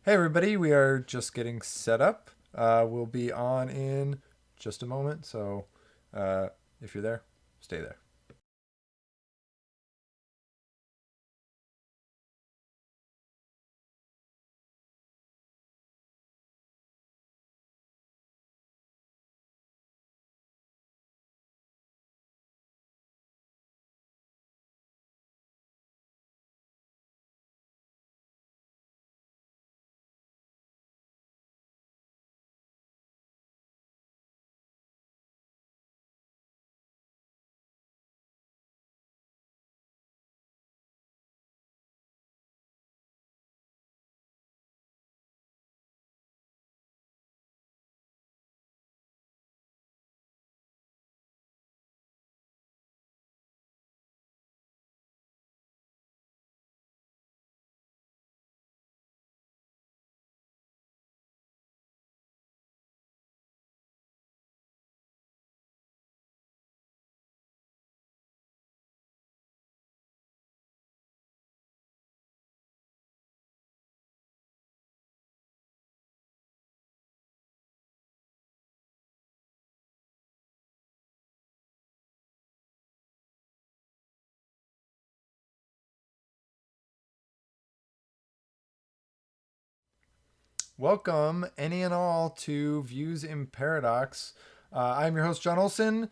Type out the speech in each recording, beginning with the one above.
Hey everybody, we are just getting set up. We'll be on in just a moment, so uh, if you're there, stay there. Welcome, any and all, to Views in Paradox. I'm your host, John Olson.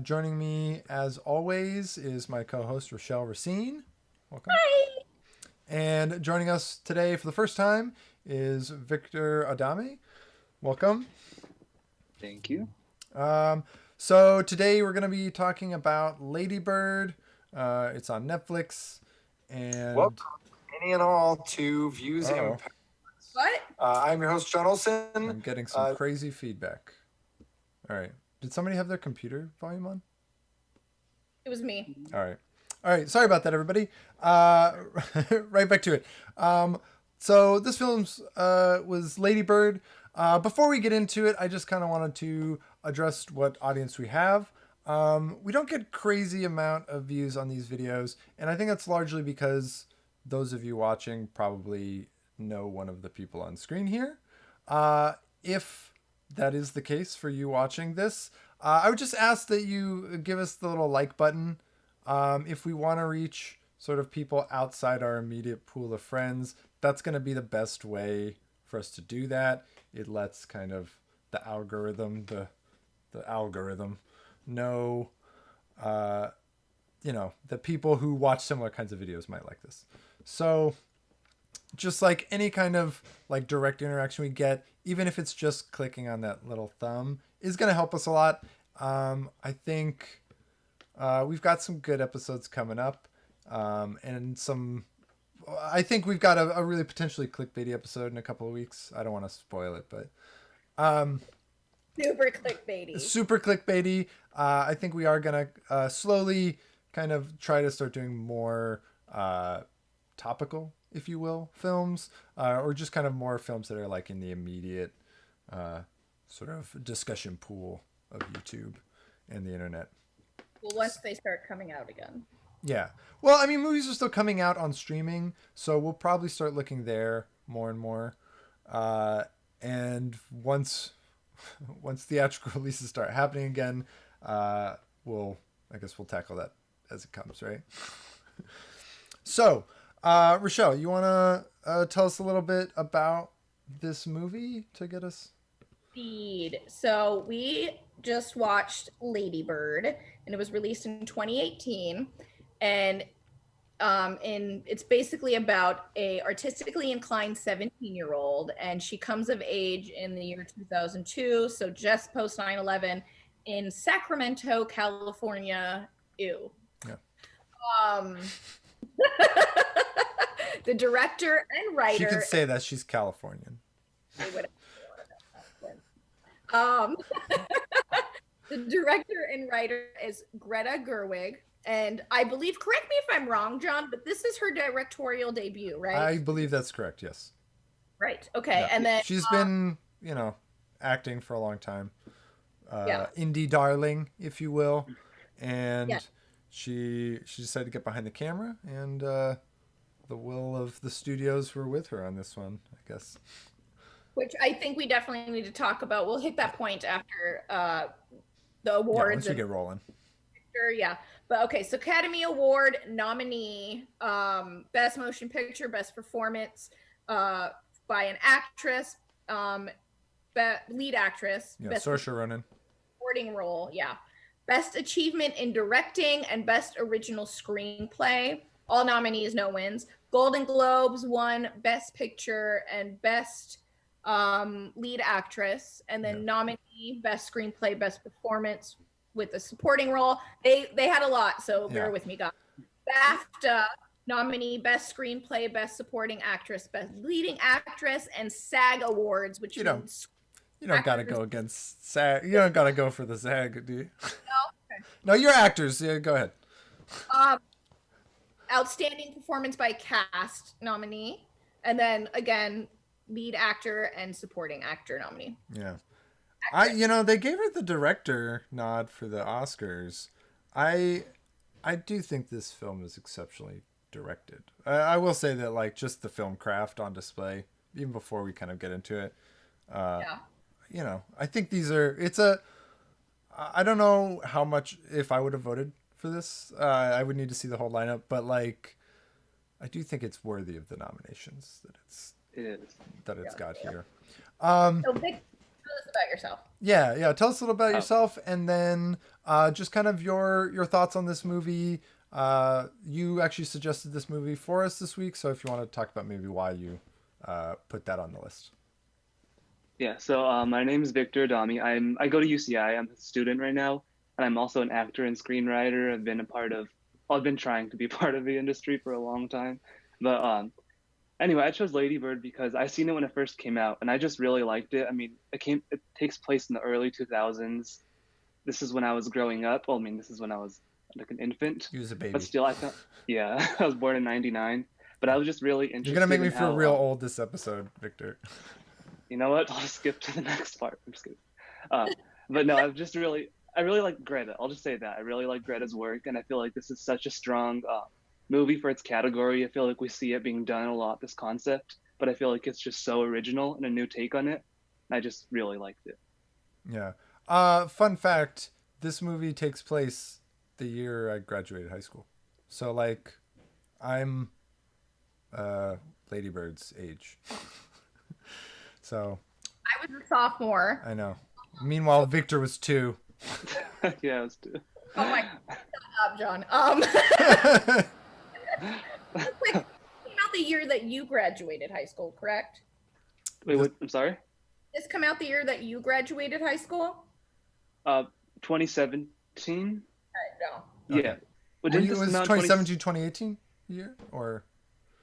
Joining me, as always, is my co-host, Rochelle Racine. Welcome. Hi. And joining us today for the first time is Victor Adame. Welcome. Thank you. Um, so today we're going to be talking about Ladybird. It's on Netflix. And welcome, any and all, to Views in Paradox. What? I'm your host, John Olson. I'm getting some crazy feedback. All right. Did somebody have their computer volume on? It was me. All right. All right. Sorry about that, everybody. Right back to it. So this film's was Ladybird. Before we get into it, I just kind of wanted to address what audience we have. We don't get crazy amount of views on these videos, and I think that's largely because those of you watching probably know one of the people on screen here. If that is the case for you watching this, I would just ask that you give us the little like button. If we want to reach sort of people outside our immediate pool of friends, that's going to be the best way for us to do that. It lets kind of the algorithm, the algorithm, know, that people who watch similar kinds of videos might like this. So just like any kind of like direct interaction we get, even if it's just clicking on that little thumb, is going to help us a lot. I think we've got some good episodes coming up, and some. I think we've got a really potentially clickbaity episode in a couple of weeks. I don't want to spoil it, but Super clickbaity. super clickbaity. I think we are gonna slowly kind of try to start doing more topical, if you will, films, or just kind of more films that are like in the immediate sort of discussion pool of YouTube and the internet. Well, once they start coming out again. Yeah. Well, I mean, movies are still coming out on streaming, so we'll probably start looking there more and more. And once theatrical releases start happening again, we'll I guess we'll tackle that as it comes, right? So, Rochelle, you want to tell us a little bit about this movie to get us? Indeed. So we just watched Ladybird, and it was released in 2018, and it's basically about a artistically inclined 17-year-old, and she comes of age in the year 2002, so just post 9/11, in Sacramento, California. Ew. Yeah. Um, the director and writer. She could say that she's Californian. Um, the director and writer is Greta Gerwig. And I believe, correct me if I'm wrong, John, but this is her directorial debut, right? I believe that's correct, yes. Right. Okay. Yeah. And then she's been, acting for a long time. Indie darling, if you will. And yeah. she decided to get behind the camera and the will of the studios who were with her on this one, I guess. Which I think we definitely need to talk about. We'll hit that point after the awards. Yeah, once we get rolling. Yeah. But okay, so Academy Award nominee, Best Motion Picture, Best Performance by an actress, lead actress. Yeah, Best Saoirse Ronan. Supporting role, yeah. Best Achievement in Directing and Best Original Screenplay. All nominees, no wins. Golden Globes won Best Picture and Best Lead Actress. And then nominee, Best Screenplay, Best Performance with a supporting role. They had a lot, so bear with me, guys. BAFTA nominee, Best Screenplay, Best Supporting Actress, Best Leading Actress, and SAG Awards, which you don't gotta go against SAG. You don't gotta go for the SAG, do you? No. Okay. No, you're actors. Yeah, go ahead. Outstanding Performance by Cast nominee, and then again, Lead Actor and Supporting Actor nominee. Yeah. They gave her the director nod for the Oscars. I do think this film is exceptionally directed. I will say that, like, just the film craft on display, even before we kind of get into it. I think I don't know how much, if I would have voted for this, I would need to see the whole lineup, but like, I do think it's worthy of the nominations that it's got here. So Vic, tell us about yourself. Yeah. Tell us a little about yourself, and then just kind of your thoughts on this movie. You actually suggested this movie for us this week, so if you want to talk about maybe why you put that on the list. Yeah, so my name is Victor Amare. I go to UCI. I'm a student right now, and I'm also an actor and screenwriter. I've been trying to be part of the industry for a long time. But anyway, I chose Ladybird because I seen it when it first came out, and I just really liked it. I mean, it takes place in the early 2000s. This is when I was growing up. Well, I mean, this is when I was like an infant. You was a baby. But still, I thought, yeah, I was born in '99. But I was just really interested. You're gonna make me feel real old this episode, Victor. You know what? I'll skip to the next part. I'm just kidding. But no, I really like Greta. I'll just say that. I really like Greta's work, and I feel like this is such a strong movie for its category. I feel like we see it being done a lot, this concept, but I feel like it's just so original and a new take on it. And I just really liked it. Yeah. Fun fact, this movie takes place the year I graduated high school. So, like, I'm Ladybird's age. So I was a sophomore. I know. Meanwhile, Victor was 2. Yeah, I was 2. Oh my God, shut up, John. Came out the year that you graduated high school, correct? Wait, what? I'm sorry? This come out the year that you graduated high school? 2017. No. Yeah. Okay. Was 2017, 2018 year, or?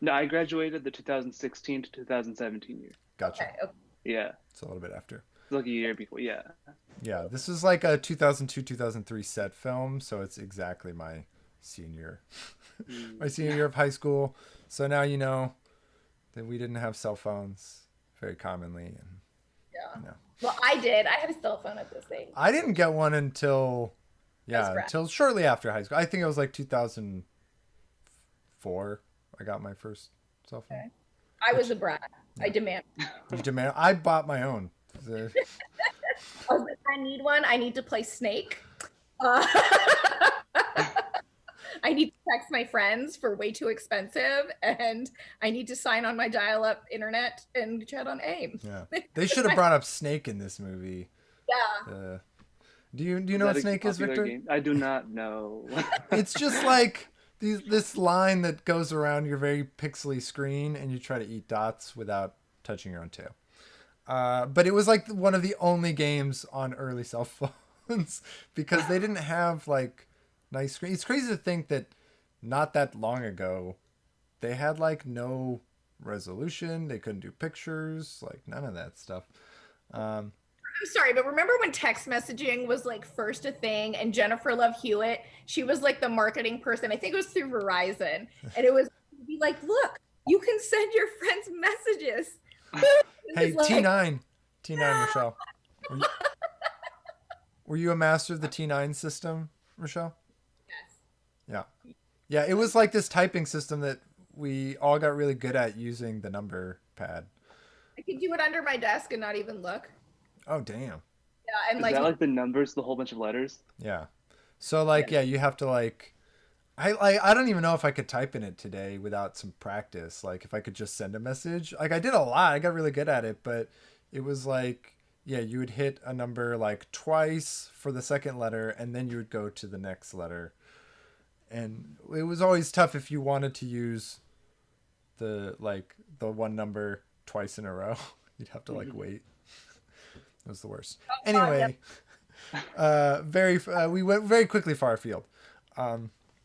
No, I graduated the 2016 to 2017 year. Gotcha. Okay. Yeah. It's a little bit after. It's like a year before. Yeah. Yeah, this is like a 2002, 2003 set film, so it's exactly my senior year of high school. So now you know that we didn't have cell phones very commonly, and Well, I did. I had a cell phone at this age. I didn't get one until shortly after high school. I think it was like 2004. I got my first cell phone. Okay. I was a brat. Yeah. I bought my own. I was like, I need one. I need to play Snake. I need to text my friends for way too expensive, and I need to sign on my dial-up internet and chat on AIM. Yeah, they should have brought up Snake in this movie. Yeah. Do you know what Snake is, Victor? Game? I do not know. It's just like this line that goes around your very pixely screen, and you try to eat dots without touching your own tail. But it was like one of the only games on early cell phones because they didn't have like nice screen. It's crazy to think that not that long ago they had like no resolution. They couldn't do pictures, like none of that stuff. I'm sorry, but remember when text messaging was like first a thing, and Jennifer Love Hewitt, she was like the marketing person. I think it was through Verizon, and it was be like, look, you can send your friends messages. Hey, like, T9, Michelle. Were you a master of the T9 system, Michelle? Yes. Yeah. It was like this typing system that we all got really good at using the number pad. I could do it under my desk and not even look. Oh damn. Yeah, and Is like that like the numbers, the whole bunch of letters? Yeah. So like yeah, you have to like I don't even know if I could type in it today without some practice. Like if I could just send a message. Like I did a lot. I got really good at it, but it was like yeah, you would hit a number like twice for the second letter and then you would go to the next letter. And it was always tough if you wanted to use the one number twice in a row. You'd have to like wait. It was the worst. Anyway, we went very quickly far afield.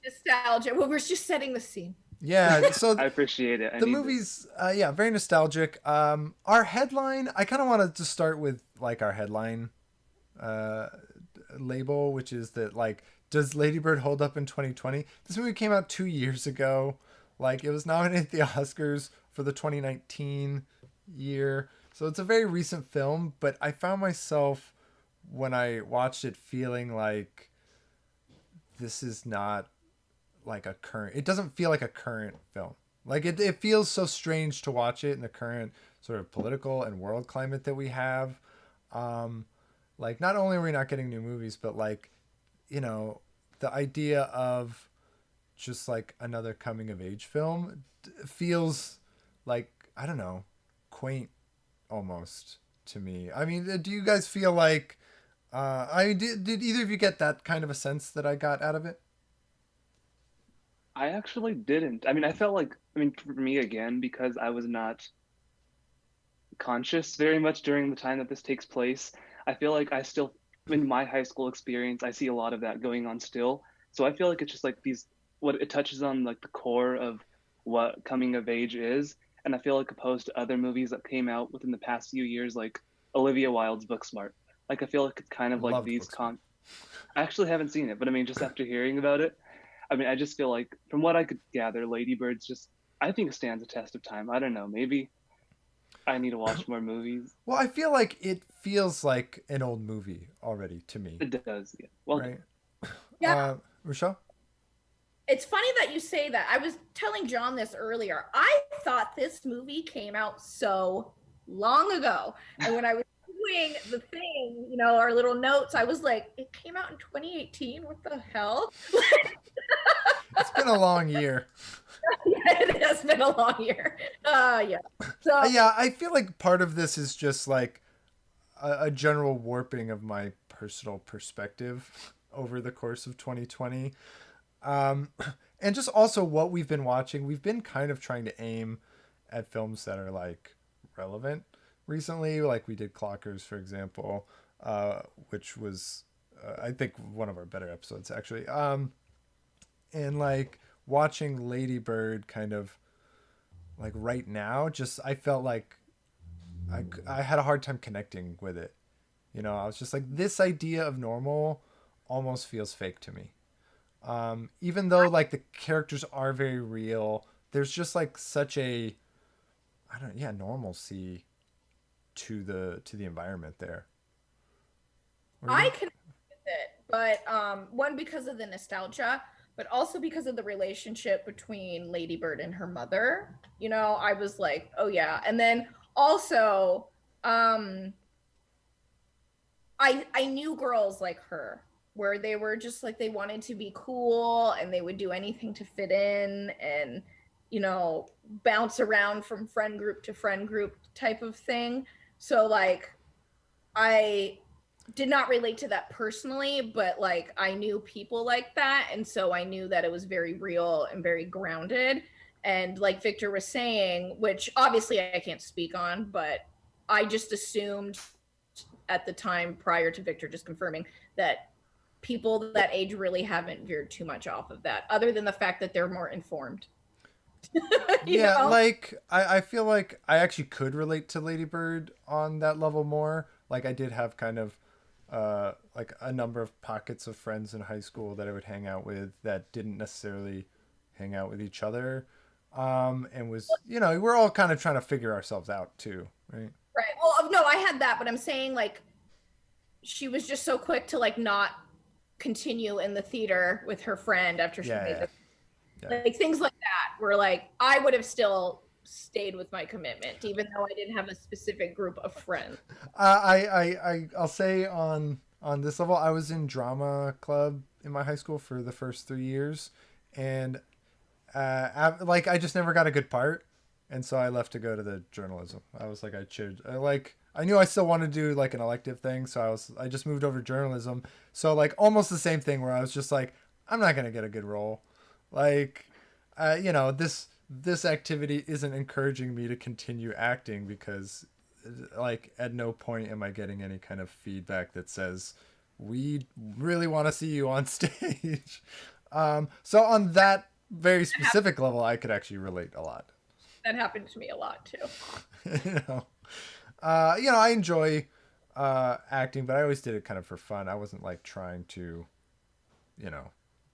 nostalgia. Well, we're just setting the scene. Yeah, so I appreciate it. the movie's yeah, very nostalgic. Our headline, I kind of wanted to start with like our headline uh label, which is that like does Ladybird hold up in 2020? This movie came out 2 years ago. Like it was nominated at the Oscars for the 2019 year. So it's a very recent film, but I found myself when I watched it feeling like this is not like a current, it doesn't feel like a current film. Like it feels so strange to watch it in the current sort of political and world climate that we have. Um, like not only are we not getting new movies, but like, you know, the idea of just like another coming of age film feels like, I don't know, quaint almost to me. I mean, do you guys feel like, did either of you get that kind of a sense that I got out of it? I actually didn't. I mean, I felt like, I mean, for me again, because I was not conscious very much during the time that this takes place, I feel like I still, in my high school experience, I see a lot of that going on still. So I feel like it's just like these, what it touches on, like the core of what coming of age is. And I feel like opposed to other movies that came out within the past few years, like Olivia Wilde's Booksmart. Like I feel like it's kind of like Loved these Booksmart. I actually haven't seen it, but I mean, just after hearing about it, I mean, I just feel like from what I could gather, Ladybird's just, I think it stands a test of time. I don't know, maybe I need to watch more movies. Well, I feel like it feels like an old movie already to me, It does, yeah. Well, right? Yeah. Rochelle? It's funny that you say that. I was telling John this earlier. I thought this movie came out so long ago. And when I was doing the thing, you know, our little notes, I was like, it came out in 2018. What the hell? It's been a long year. Yeah, it has been a long year. Yeah. So Yeah, I feel like part of this is just like a general warping of my personal perspective over the course of 2020. Um, and just also what we've been watching. We've been kind of trying to aim at films that are like relevant recently. Like we did Clockers, for example, which was, I think, one of our better episodes, actually. And like watching Ladybird kind of like right now, just I felt like I had a hard time connecting with it. You know, I was just like, this idea of normal almost feels fake to me. Even though like the characters are very real, there's just like such a, I don't, yeah, normalcy to the environment there. What do you I think? connected with it, but one because of the nostalgia, but also because of the relationship between Ladybird and her mother. You know, I was like, oh yeah. And then also, I knew girls like her where they were just like they wanted to be cool and they would do anything to fit in and you know bounce around from friend group to friend group type of thing. So like I did not relate to that personally, but like I knew people like that and so I knew that it was very real and very grounded. And like Victor was saying, which obviously I can't speak on, but I just assumed at the time prior to Victor just confirming that people that age really haven't veered too much off of that, other than the fact that they're more informed. You Yeah, know? like I feel like I actually could relate to Ladybird on that level more. Like I did have kind of like a number of pockets of friends in high school that I would hang out with that didn't necessarily hang out with each other. And was, you know, we're all kind of trying to figure ourselves out too, right? Right. Well, no, I had that, but I'm saying like she was just so quick to like not continue in the theater with her friend after she Yeah, made yeah. the Yeah. Like things like that were like, I would have still stayed with my commitment, even though I didn't have a specific group of friends. I'll say on this level, I was in drama club in my high school for the first 3 years, and like I just never got a good part, and so I left to go to the journalism. I was like, I knew I still wanted to do like an elective thing, so I just moved over to journalism. So like almost the same thing where I was just like, I'm not gonna get a good role, like, this activity isn't encouraging me to continue acting because like at no point am I getting any kind of feedback that says we really want to see you on stage. So on that very specific level, I could actually relate a lot. That happened to me a lot too. you know, I enjoy acting, but I always did it kind of for fun. I wasn't like trying to, you know,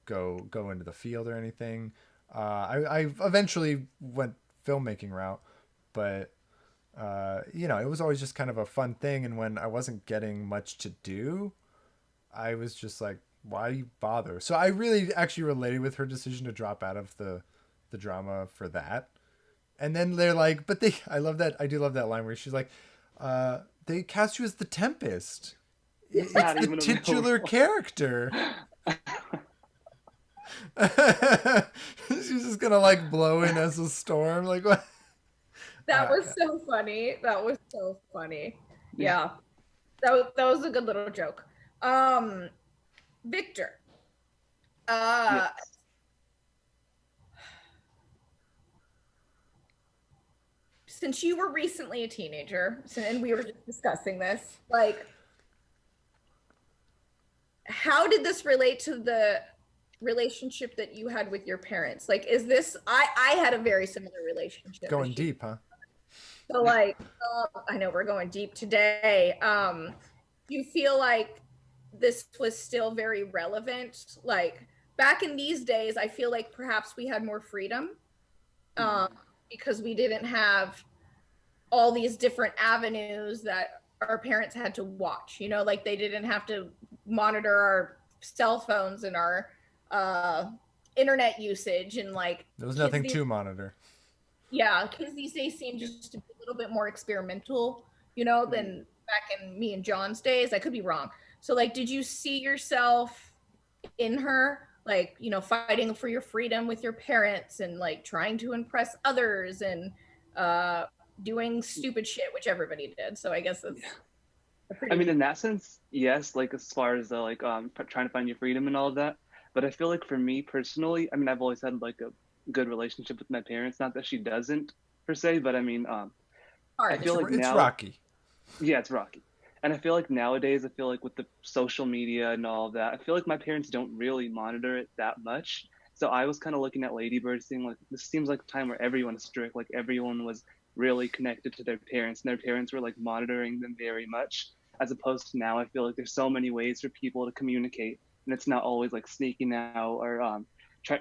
go into the field or anything. I eventually went filmmaking route, but it was always just kind of a fun thing. And when I wasn't getting much to do, I was just like, why do you bother? So I really actually related with her decision to drop out of the drama for that. And then they're like, I love that. I do love that line where she's like, they cast you as the Tempest. It's the titular character. She's just gonna like blow in as a storm. Like what? That was so funny. That was so funny. Yeah. That was a good little joke. Victor. Yes. Since you were recently a teenager, and we were just discussing this, like, how did this relate to the relationship that you had with your parents? Like, is this, I had a very similar relationship. Going deep, huh? So like, I know we're going deep today. Do you feel like this was still very relevant? Like back in these days, I feel like perhaps we had more freedom because we didn't have all these different avenues that our parents had to watch, like they didn't have to monitor our cell phones and our internet usage, and like there was nothing to monitor. Yeah, kids these days seem just to be a little bit more experimental, than back in me and John's days. I could be wrong. So like, did you see yourself in her, like, fighting for your freedom with your parents and like trying to impress others and doing stupid shit, which everybody did. So I guess that's I mean, in that sense, yes, like as far as the like trying to find your freedom and all of that. But I feel like for me personally, I mean, I've always had like a good relationship with my parents. Not that she doesn't per se, but I mean, I feel like it's now, rocky. Yeah, it's rocky. And I feel like nowadays, I feel like with the social media and all of that, I feel like my parents don't really monitor it that much. So I was kind of looking at Ladybird, seeing like this seems like a time where everyone is strict, like everyone was really connected to their parents, and their parents were like monitoring them very much. As opposed to now, I feel like there's so many ways for people to communicate, and it's not always like sneaking out or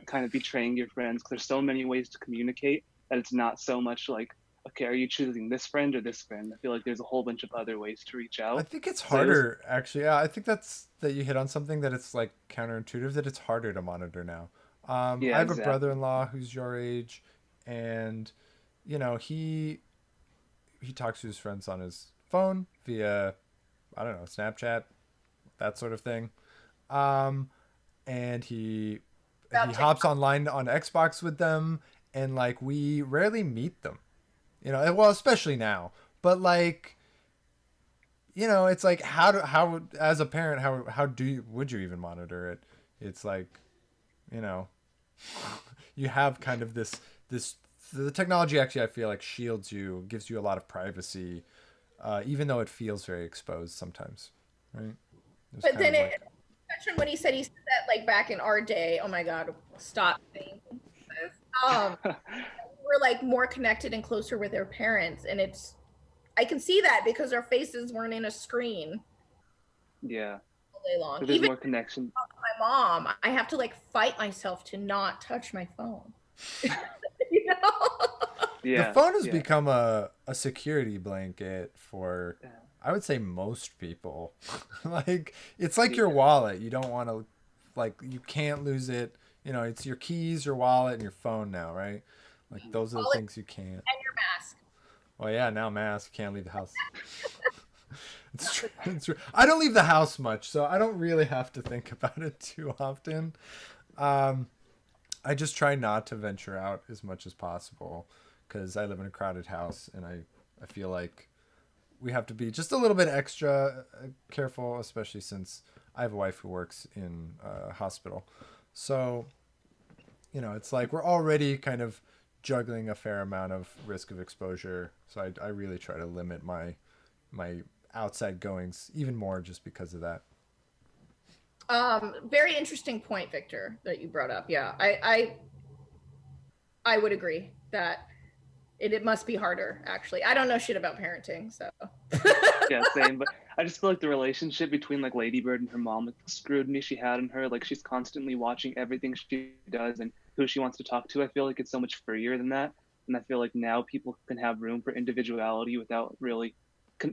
kind of betraying your friends. 'Cause there's so many ways to communicate that it's not so much like, okay, are you choosing this friend or this friend? I feel like there's a whole bunch of other ways to reach I out. think it's So it was, harder, actually. Yeah, I think that you hit on something that it's like counterintuitive that it's harder to monitor now. I yeah, have a exactly. brother-in-law who's your age, and he talks to his friends on his phone via, I don't know, Snapchat, that sort of thing. Um, and he about hops TikTok. online on Xbox with them, and like we rarely meet them. Well, especially now. But like, it's like how as a parent, how would you even monitor it? It's like, you know, you have kind of this the technology actually I feel like shields you, gives you a lot of privacy, even though it feels very exposed sometimes, right? There's But kind then of it like touched on what he said that like back in our day. Oh my God, stop saying this. We're like more connected and closer with our parents, and I can see that because our faces weren't in a screen Yeah, all day long. so there's Even more connection. my mom, I have to like fight myself to not touch my phone. you know? the Yeah, phone has yeah, become a security blanket for, yeah, I would say, most people. Like it's like your yeah. wallet. You don't want to, like, you can't lose it. you know, it's your keys, your wallet, and your phone now, right? Like those are the Wallet things you can't. and your mask. Well, yeah, now mask, can't leave the house. It's true. It's true. I don't leave the house much, so I don't really have to think about it too often. Um, I just try not to venture out as much as possible because I live in a crowded house, and I feel like we have to be just a little bit extra careful, especially since I have a wife who works in a hospital. So, you know, it's like we're already kind of juggling a fair amount of risk of exposure. So I really try to limit my outside goings even more just because of that. Very interesting point, Victor, that you brought up. Yeah, I would agree that it must be harder. Actually, I don't know shit about parenting, so. Yeah, same. But I just feel like the relationship between like Ladybird and her mom, like the scrutiny she had on her, like she's constantly watching everything she does and who she wants to talk to. I feel like it's so much freer than that, and I feel like now people can have room for individuality without really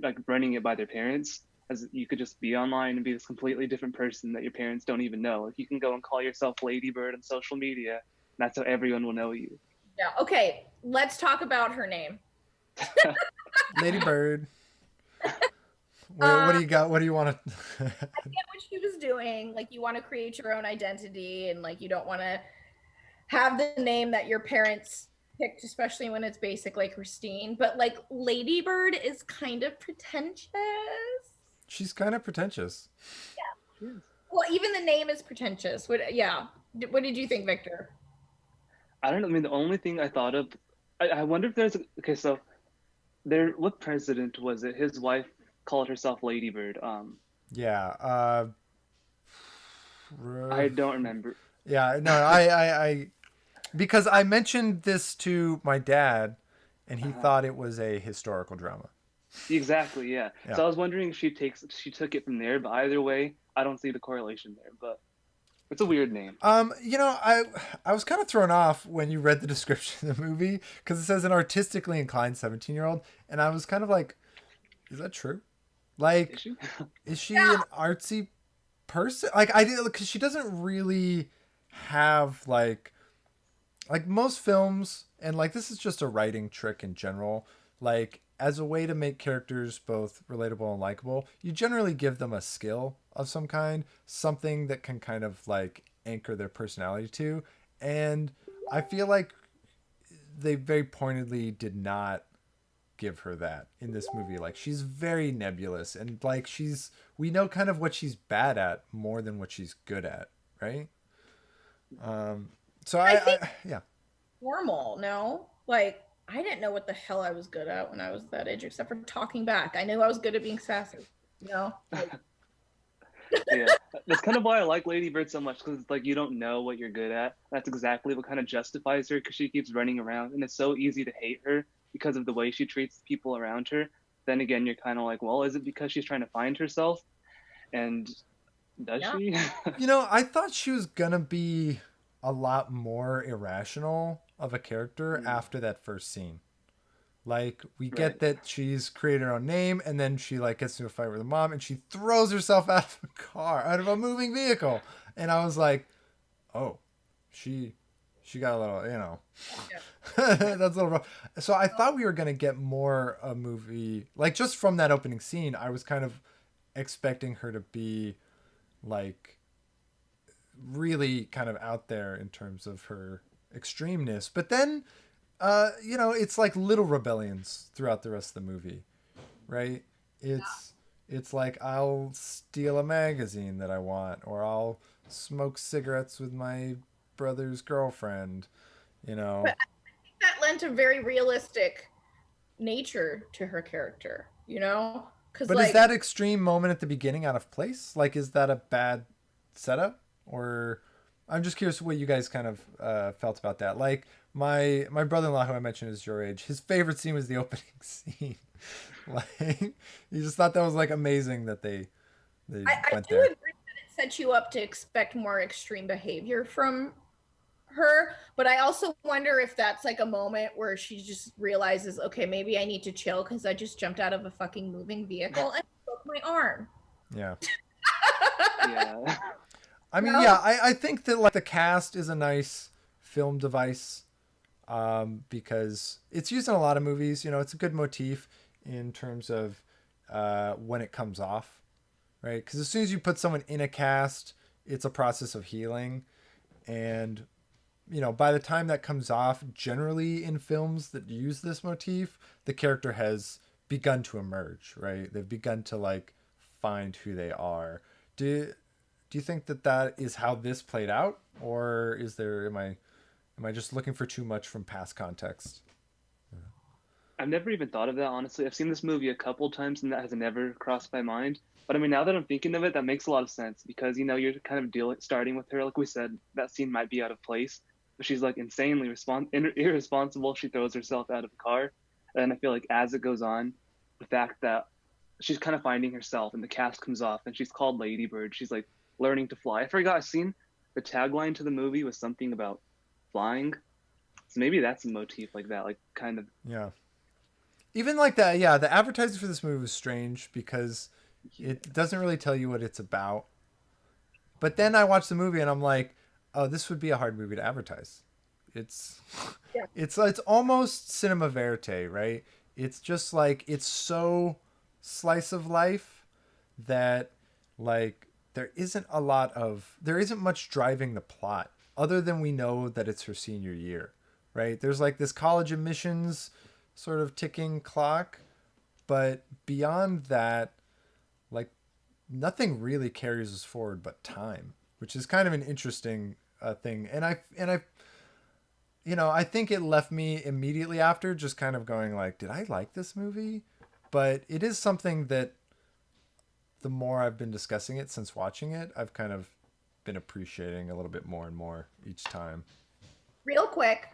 like running it by their parents. As you could just be online and be this completely different person that your parents don't even know. Like you can go and call yourself Ladybird on social media, and that's how everyone will know you. Yeah. Okay. Let's talk about her name. Lady Bird. What do you got? What do you want to? I get what she was doing. Like you want to create your own identity, and like you don't want to have the name that your parents picked, especially when it's basic like Christine. But like Ladybird is kind of pretentious. She's kind of pretentious. Yeah. Well, even the name is pretentious. Yeah. What did you think, Victor? I don't know. I mean, the only thing I thought of, I wonder if there's okay. So there, what president was it? His wife called herself Ladybird. Yeah. I don't remember. Yeah. No. I because I mentioned this to my dad, and he thought it was a historical drama. Exactly. Yeah. Yeah. So I was wondering if she took it from there, but either way, I don't see the correlation there. But it's a weird name. You know, I was kind of thrown off when you read the description of the movie because it says an artistically inclined 17-year-old, and I was kind of like, is that true? Like, is she an artsy person? Like, I did because she doesn't really have like most films, and like this is just a writing trick in general. Like, as a way to make characters both relatable and likable, you generally give them a skill of some kind, something that can kind of like anchor their personality to. And I feel like they very pointedly did not give her that in this movie. Like she's very nebulous, and like we know kind of what she's bad at more than what she's good at, right? So I yeah. Normal, no? Like I didn't know what the hell I was good at when I was that age, except for talking back. I knew I was good at being sassy, you know? Like, Yeah, that's kind of why I like Lady Bird so much, because it's like you don't know what you're good at. That's exactly what kind of justifies her, because she keeps running around, and it's so easy to hate her because of the way she treats people around her. Then again, you're kind of like, well, is it because she's trying to find herself? And does she? You know, I thought she was gonna be a lot more irrational of a character after that first scene. Like, we get that she's created her own name, and then she like gets into a fight with her mom, and she throws herself out of a car, out of a moving vehicle. And I was like, oh, she got a little, you know, that's a little rough. So I thought we were gonna get more a movie, like just from that opening scene. I was kind of expecting her to be like really kind of out there in terms of her extremeness, but then you know, it's like little rebellions throughout the rest of the movie, right? It's like I'll steal a magazine that I want, or I'll smoke cigarettes with my brother's girlfriend, you know. but I think that lent a very realistic nature to her character, you know? But like, is that extreme moment at the beginning out of place? Like, is that a bad setup? Or I'm just curious what you guys kind of felt about that. Like, my brother-in-law, who I mentioned is your age, his favorite scene was the opening scene. Like, he just thought that was like amazing that they went there. I do agree that it sets you up to expect more extreme behavior from her, but I also wonder if that's like a moment where she just realizes, okay, maybe I need to chill because I just jumped out of a fucking moving vehicle and broke my arm. Yeah. Yeah. I mean, yeah, No. I think that like the cast is a nice film device, because it's used in a lot of movies. You know, it's a good motif in terms of when it comes off, right? Because as soon as you put someone in a cast, it's a process of healing, and you know, by the time that comes off, generally in films that use this motif, the character has begun to emerge, right? They've begun to like find who they are. Do you think that that is how this played out, or is there am I just looking for too much from past context? I've never even thought of that, honestly. I've seen this movie a couple times and that has never crossed my mind. But I mean, now that I'm thinking of it, that makes a lot of sense because, you're kind of starting with her. Like we said, that scene might be out of place, but she's like insanely irresponsible. She throws herself out of the car. And I feel like as it goes on, the fact that she's kind of finding herself and the cast comes off and she's called Ladybird. She's like learning to fly. I forgot, I've seen the tagline to the movie was something about flying. So maybe that's a motif like that, like kind of. Yeah. Even like that, yeah, the advertising for this movie was strange because it doesn't really tell you what it's about. But then I watched the movie and I'm like, oh, this would be a hard movie to advertise. It's Yeah. it's almost cinema verite, right? It's just like it's so slice of life that like there isn't much driving the plot other than we know that it's her senior year, right? There's like this college admissions sort of ticking clock, but beyond that, like nothing really carries us forward but time, which is kind of an interesting thing. And I I think it left me immediately after just kind of going like, did I like this movie? But it is something that the more I've been discussing it since watching it, I've kind of been appreciating a little bit more and more each time. Real quick,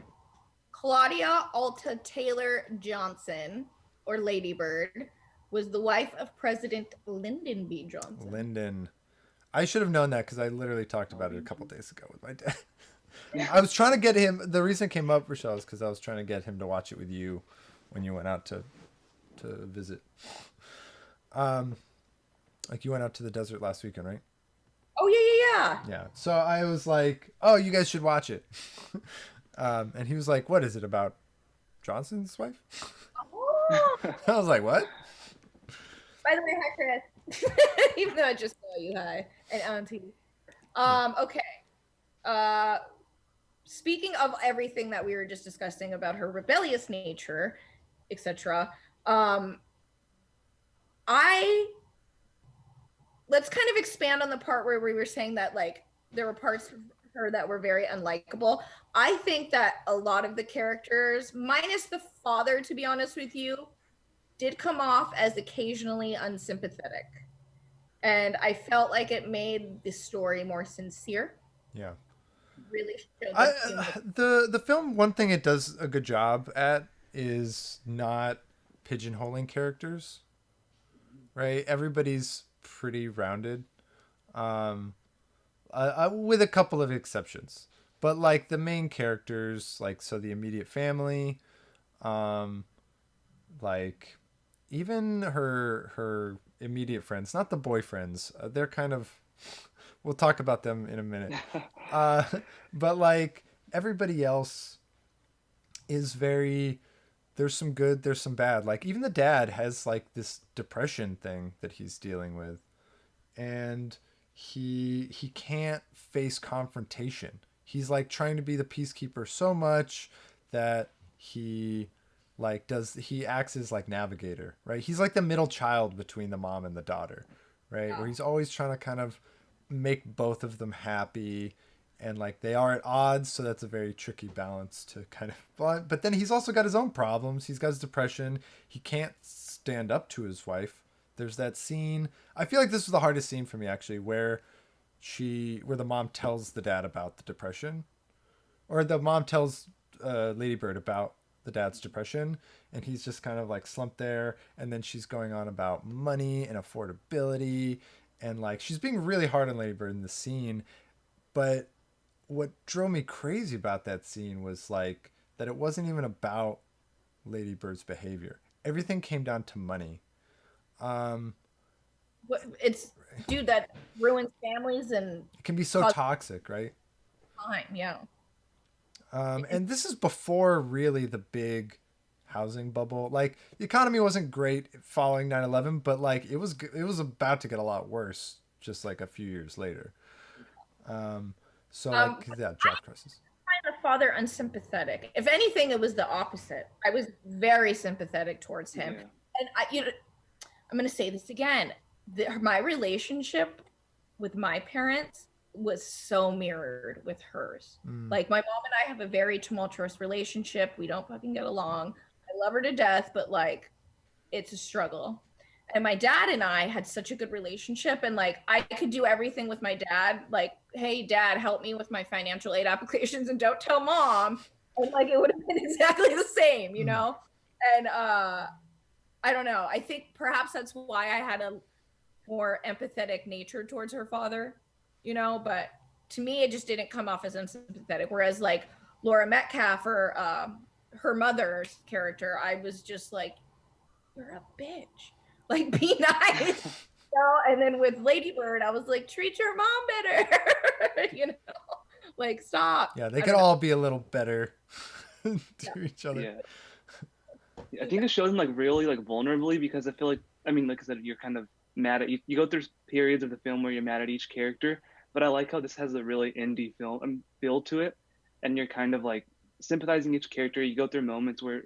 Claudia Alta Taylor Johnson, or Ladybird, was the wife of President Lyndon B. Johnson. Lyndon. I should have known that because I literally talked about it a couple days ago with my dad. I was trying to get him. The reason it came up, Rochelle, is because I was trying to get him to watch it with you when you went out to visit. Like you went out to the desert last weekend, right? Oh yeah, yeah, Yeah. So I was like, "Oh, you guys should watch it." And he was like, "What is it about Johnson's wife?" yeah. Oh, I was like, "What?" by the way, hi Chris. Even though I just saw you, hi, and Auntie. Okay. Uh, Speaking of everything that we were just discussing about her rebellious nature, etc. I let's kind of expand on the part where we were saying that like there were parts of her that were very unlikable. I think that a lot of the characters, minus the father, to be honest with you, did come off as occasionally unsympathetic. And I felt like it made the story more sincere. Yeah. Really showed I the human. the film, one thing it does a good job at is not pigeonholing characters, right? Everybody's pretty rounded, um, with a couple of exceptions. But like the main characters, like so the immediate family, um, like even her immediate friends, not the boyfriends. They're kind of we'll talk about them in a minute. Uh, but like everybody else is very there's some good, there's some bad. Like even the dad has like this depression thing that he's dealing with, and he can't face confrontation. He's like trying to be the peacekeeper so much that he acts as like navigator, right? He's like the middle child between the mom and the daughter, right? Where he's always trying to kind of make both of them happy, and like they are at odds, so that's a very tricky balance to kind of but then he's also got his own problems. He's got his depression. He can't stand up to his wife. There's that scene, I feel like this was the hardest scene for me actually, where the mom tells the dad about the depression, or the mom tells Ladybird about the dad's depression, and he's just kind of like slumped there, and then she's going on about money and affordability, and like she's being really hard on Ladybird in the scene. But what drove me crazy about that scene was like that it wasn't even about Ladybird's behavior. Everything came down to money. It's dude, that ruins families and It can be so causes toxic, right? time. Yeah. And this is before really the big housing bubble. Like the economy wasn't great following 9/11, but like it was about to get a lot worse just like a few years later. So like But that job crisis. I find the father unsympathetic. If anything, it was the opposite. I was very sympathetic towards him, Yeah. and I'm going to say this again. My relationship with my parents was so mirrored with hers. Mm, Like my mom and I have a very tumultuous relationship. We don't fucking get along. I love her to death, but like it's a struggle. And my dad and I had such a good relationship, and like I could do everything with my dad. Like, hey, dad, help me with my financial aid applications, and don't tell mom. And like it would have been exactly the same, you mm, know. And I don't know. I think perhaps that's why I had a more empathetic nature towards her father, you know. But to me, it just didn't come off as unsympathetic. Whereas like Laura Metcalf or her mother's character, I was just like, you're a bitch. Like, be nice. And then with Ladybird, I was like, treat your mom better. Like stop. yeah, they I could don't know. all be a little better Yeah. to each other. Yeah. I think it shows him like really like vulnerably because I feel like I mean like I said you're kind of mad at you go through periods of the film where you're mad at each character, but I like how this has a really indie film feel to it, and you're kind of like sympathizing each character. You go through moments where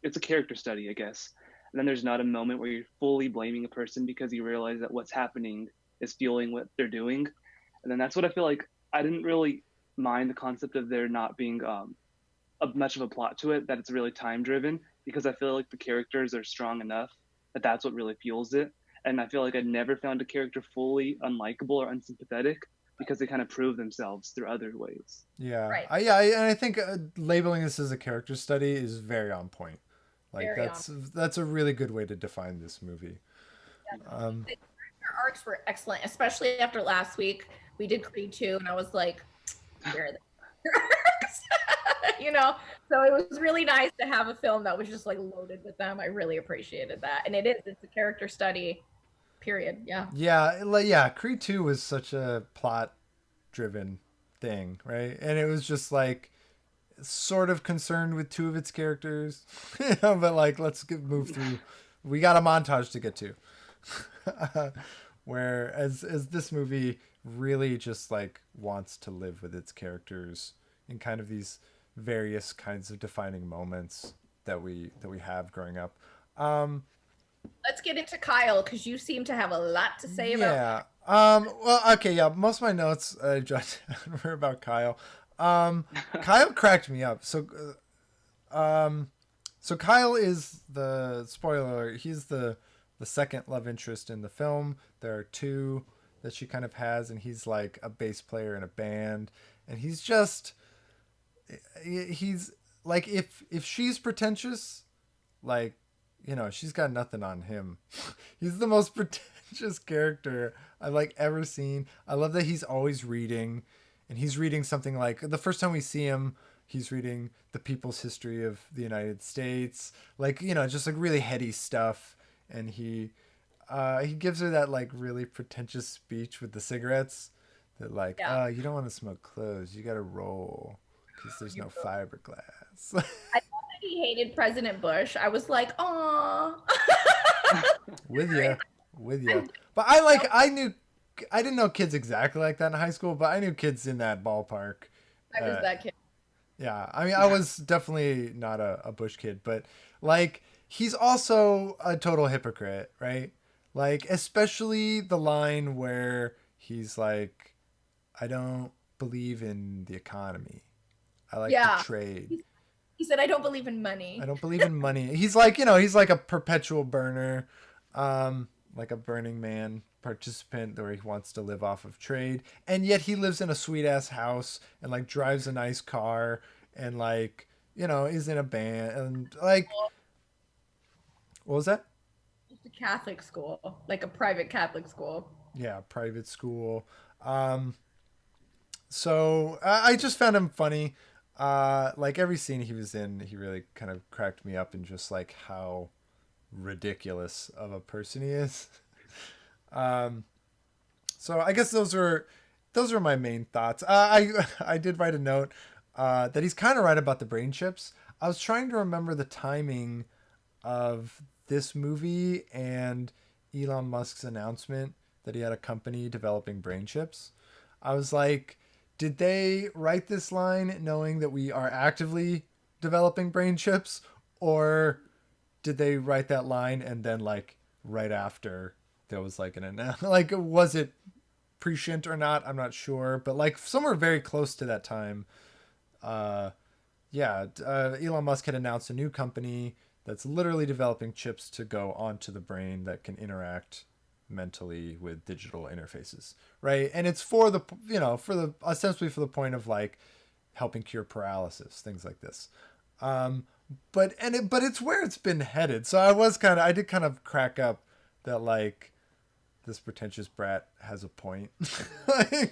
it's a character study, I guess, and then there's not a moment where you're fully blaming a person because you realize that what's happening is fueling what they're doing, and then that's what I feel like. I didn't really mind the concept of there not being much of a plot to it, that it's really time driven, because I feel like the characters are strong enough that that's what really fuels it. And I feel like I never found a character fully unlikable or unsympathetic because they kind of prove themselves through other ways. Yeah, Right. and I think labeling this as a character study is very on point. Like Very on. that's a really good way to define this movie. Um, The character arcs were excellent, especially after last week. We did Creed 2, and I was like, where are the arcs? So it was really nice to have a film that was just like loaded with them. I really appreciated that. And it's a character study, period. Yeah. yeah, Creed 2 was such a plot driven thing, right? And it was just like sort of concerned with two of its characters, but like move through. We got a montage to get to. Whereas as this movie really just like wants to live with its characters in kind of these various kinds of defining moments that we have growing up. Um, Let's get into Kyle because you seem to have a lot to say about. yeah. Well, okay. Yeah. Most of my notes I jotted down were about Kyle. Kyle cracked me up. So Kyle is the spoiler alert. He's the second love interest in the film. There are two that she kind of has, and he's like a bass player in a band, and he's like if she's pretentious, like she's got nothing on him. He's the most pretentious character I've like ever seen. I love that he's always reading, and he's reading something like the first time we see him, he's reading the People's History of the United States, like just like really heady stuff, and he gives her that like really pretentious speech with the cigarettes that like Yeah. you don't want to smoke cloves, you got to roll because there's no fiberglass. I thought that he hated President Bush. I was like, "Aw." with you with you but I didn't know kids exactly like that in high school, but I knew kids in that ballpark. I was that kid. Yeah, I mean I was definitely not a Bush kid, but like he's also a total hypocrite, right? Like especially the line where he's like, I don't believe in the economy, I like Yeah. to trade. He said, "I don't believe in money." I don't believe in money. He's like, he's like a perpetual burner, like a Burning Man participant where he wants to live off of trade. And yet he lives in a sweet ass house and like drives a nice car and like, is in a band and like, what was that? Just a Catholic school, like a private Catholic school. Yeah, private school. Um, so I just found him funny. Like every scene he was in, he really kind of cracked me up in just like how ridiculous of a person he is. Um, So I guess those are my main thoughts. I did write a note that he's kind of right about the brain chips. I was trying to remember the timing of this movie and Elon Musk's announcement that he had a company developing brain chips. I was like, did they write this line knowing that we are actively developing brain chips, or did they write that line and then like right after there was like an like was it prescient or not? I'm not sure, but like somewhere very close to that time, uh, Elon Musk had announced a new company that's literally developing chips to go onto the brain that can interact mentally with digital interfaces, right? And it's for the for the ostensibly for the point of like helping cure paralysis, things like this. Um, but it's where it's been headed. So I did kind of crack up that like this pretentious brat has a point. Like,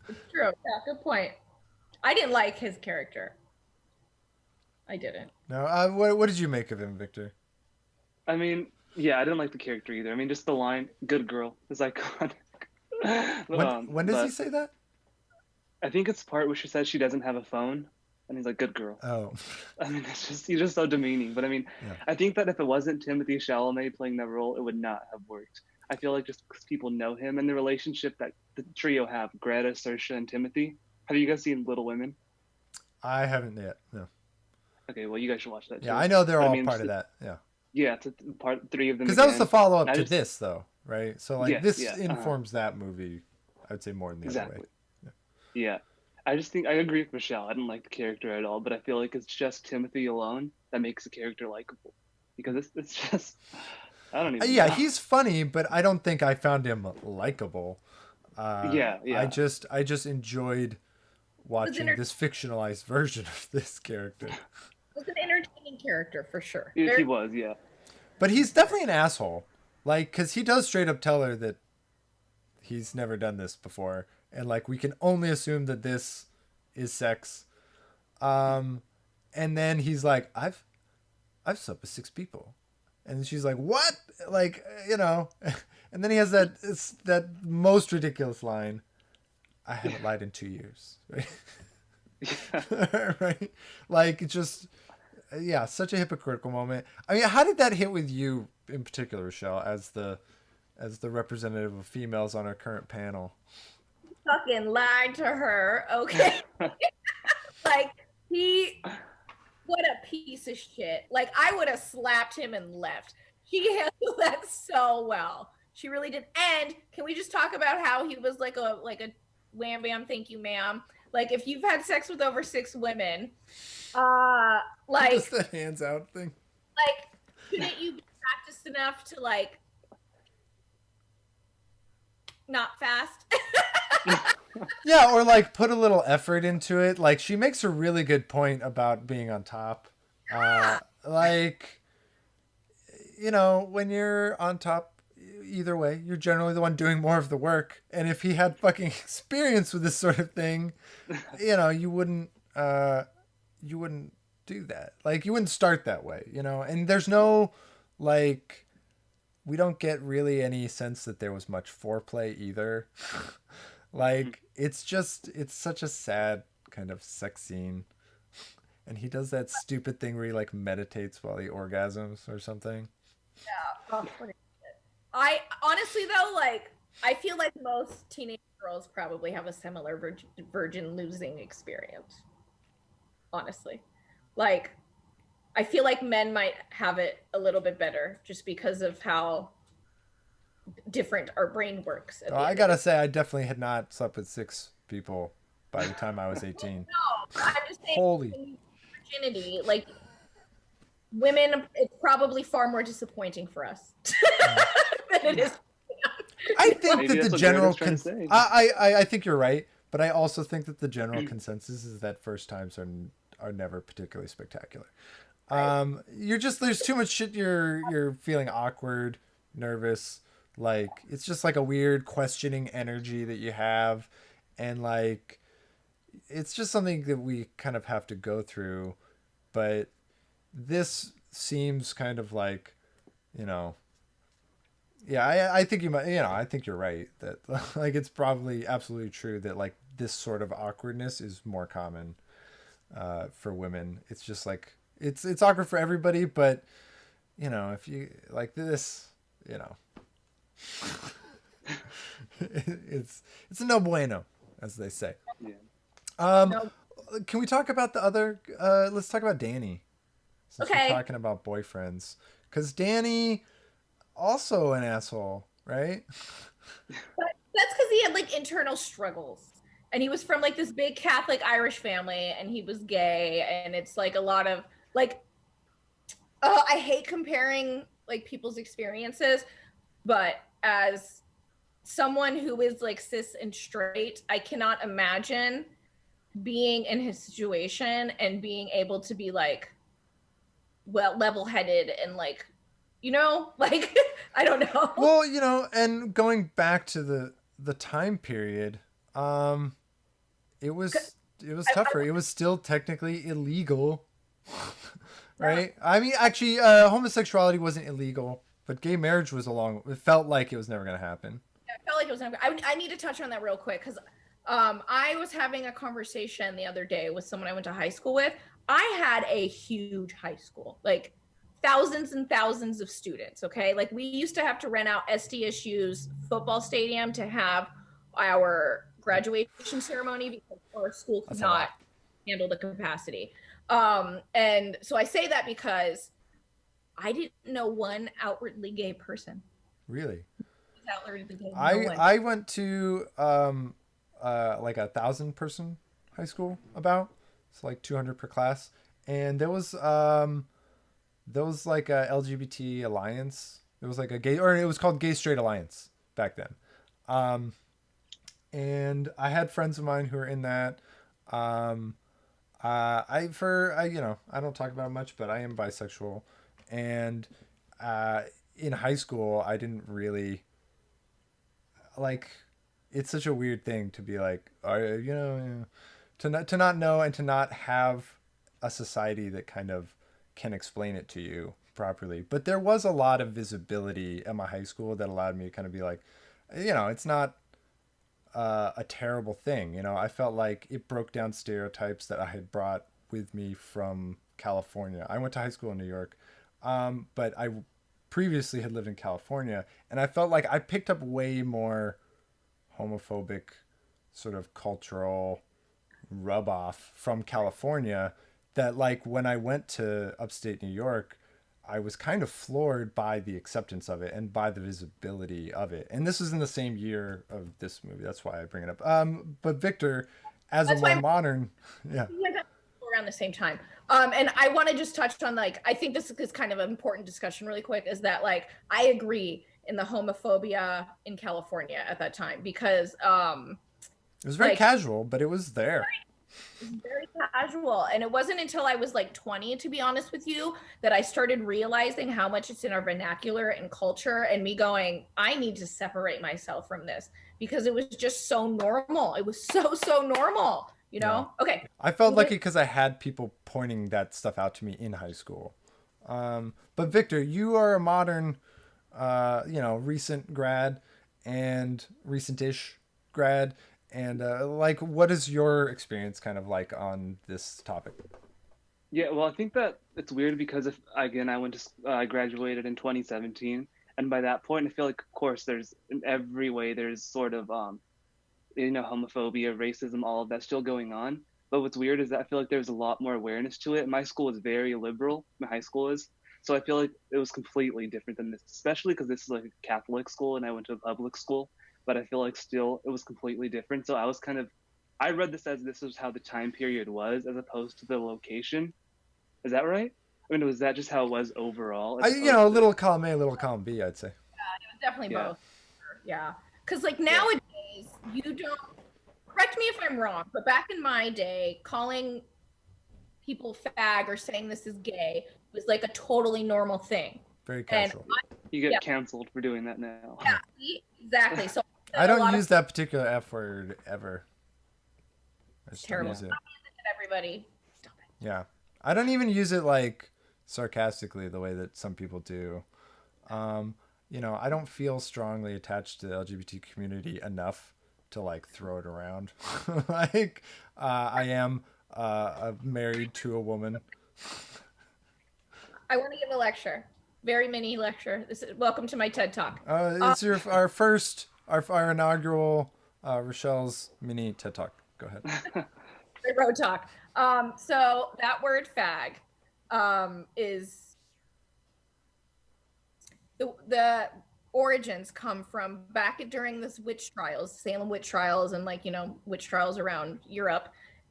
It's true. Yeah, good point. I didn't like his character. I didn't. no, what did you make of him, Victor? I mean, yeah, I didn't like the character either. I mean, just the line "good girl" is iconic. When does he But say that? I think it's the part where she says she doesn't have a phone, and he's like, "Good girl." Oh, I mean, he's just so demeaning. But I mean, yeah. I think that if it wasn't Timothy Chalamet playing that role, it would not have worked. I feel like just because people know him and the relationship that the trio have, Greta, Saoirse, and Timothy. Have you guys seen Little Women? I haven't yet. No. Okay, well, you guys should watch that too. Yeah, I know they're But I all mean, part of that. Yeah. yeah, it's part three of them. Because that was the again. follow up I to just- this, though, right? So like Yes, this yeah, informs that movie, I would say, more than the other Exactly. way. Yeah. I just think I agree with Michelle. I didn't like the character at all, but I feel like it's just Timothy alone that makes the character likable. Because it's just I don't even Yeah, know. he's funny, but I don't think I found him likable. Yeah, yeah. I just enjoyed watching enter- this fictionalized version of this character. Was an entertaining character for sure. He was, yeah. But he's definitely an asshole. Like, because he does straight up tell her that he's never done this before. And, like, we can only assume that this is sex. And then he's like, I've slept with 6 people. And she's like, what? Like, and then he has that most ridiculous line, I haven't lied in 2 years. Right? Yeah. Right? Like, it's just, yeah, such a hypocritical moment. I mean, how did that hit with you in particular, Rochelle, as the representative of females on our current panel? Fucking lied to her. Okay. Like what a piece of shit. Like I would have slapped him and left. She handled that so well. She really did. And can we just talk about how he was like a wham bam, thank you, ma'am. Like if you've had sex with over 6 women, like Just the hands out thing. like shouldn't you be practiced enough to like not fast? Yeah, or like put a little effort into it. Like she makes a really good point about being on top. Like, when you're on top, either way, you're generally the one doing more of the work. And if he had fucking experience with this sort of thing, you wouldn't do that. Like you wouldn't start that way, And there's no like, we don't get really any sense that there was much foreplay either. Like it's such a sad kind of sex scene, and he does that stupid thing where he like meditates while he orgasms or something. Yeah. Oh, what a shit. I honestly though, like I feel like most teenage girls probably have a similar virgin losing experience. Honestly, like I feel like men might have it a little bit better just because of how different our brain works. At the I end of gotta it. say, I definitely had not slept with 6 people by the time I was 18. No, I'm just saying Holy. virginity, like women, it's probably far more disappointing for us than it is. I think Maybe that that's the what general Meredith's trying to say. I think you're right, but I also think that the general consensus is that first times are never particularly spectacular. You're just there's too much shit. You're feeling awkward, nervous. Like it's just like a weird questioning energy that you have, and like it's just something that we kind of have to go through. But this seems kind of like, Yeah, I think you might, I think you're right that like it's probably absolutely true that like this sort of awkwardness is more common for women. It's just like it's awkward for everybody, but if you like this, you know, it's a no bueno, as they say. Yeah. Um, No. can we talk about the other? Let's talk about Danny, since we're Okay. talking about boyfriends, because Danny also an asshole, right? But that's because he had like internal struggles. And he was from like this big Catholic Irish family and he was gay. And it's like a lot of like, I hate comparing like people's experiences, but as someone who is like cis and straight, I cannot imagine being in his situation and being able to be like, well, level headed and like, like, I don't know. Well, and going back to the time period, it was tougher. It was still technically illegal, right? I mean, actually, homosexuality wasn't illegal, but gay marriage was along. It felt like it was never going to happen. I felt like it was. I need to touch on that real quick because I was having a conversation the other day with someone I went to high school with. I had a huge high school, like thousands and thousands of students. Okay, like we used to have to rent out SDSU's football stadium to have our graduation ceremony because our school could That's a not lot. handle the capacity. And so I say that because I didn't know one outwardly gay person. Really. Outwardly gay, no I one. I went to like 1,000-person high school about. It's like 200 per class, and there was like a LGBT alliance. It was like a gay, or it was called Gay Straight Alliance back then. Um, and I had friends of mine who were in that. Um, I don't talk about it much, but I am bisexual, and uh, in high school I didn't really like. It's such a weird thing to be like, to not know and to not have a society that kind of can explain it to you properly. But there was a lot of visibility at my high school that allowed me to kind of be like, it's not a terrible thing. I felt like it broke down stereotypes that I had brought with me from California. I went to high school in New York, but I previously had lived in California, and I felt like I picked up way more homophobic sort of cultural rub off from California that like when I went to upstate New York, I was kind of floored by the acceptance of it and by the visibility of it. And this was in the same year of this movie. That's why I bring it up. But Victor, as a That's why more I'm modern, yeah, around the same time. And I want to just touch on like I think this is kind of an important discussion really quick is that like I agree in the homophobia in California at that time because it was very like casual, but it was there. it's very casual and it wasn't until I was like 20 to be honest with you that I started realizing how much it's in our vernacular and culture and me going I need to separate myself from this because it was just so normal. It was so normal, Yeah. Okay. I felt lucky because I had people pointing that stuff out to me in high school. But Victor, you are a modern, recent grad and recent-ish grad. And like, what is your experience kind of like on this topic? Yeah, well, I think that it's weird because if again I graduated in 2017, and by that point I feel like of course there's in every way there's sort of homophobia, racism, all of that still going on. But what's weird is that I feel like there's a lot more awareness to it. My school is very liberal, my high school is. So I feel like it was completely different than this, especially because this is like a Catholic school and I went to a public school. But I feel like still it was completely different. So I read this as this was how the time period was as opposed to the location. Is that right? I mean, was that just how it was overall as A opposed to, little column A, a little column B, I'd say. Definitely yeah, both. Yeah. Because, like, yeah. nowadays, you don't, correct me if I'm wrong, but back in my day, calling people fag or saying this is gay was like a totally normal thing. Very And casual. You yeah, get canceled for doing that now. yeah, exactly. So, I a don't lot of use that particular F word ever. I just don't terrible. use it. Everybody, stop it. Yeah. I don't even use it like sarcastically the way that some people do. Um, I don't feel strongly attached to the LGBT community enough to like throw it around. Like, I am married to a woman. I want to give a lecture, very mini lecture. Welcome to my TED Talk. It's our first, our inaugural Rochelle's mini TED Talk. Go ahead. Road talk. So that word fag is the origins come from back during this witch trials, Salem witch trials, and like witch trials around Europe.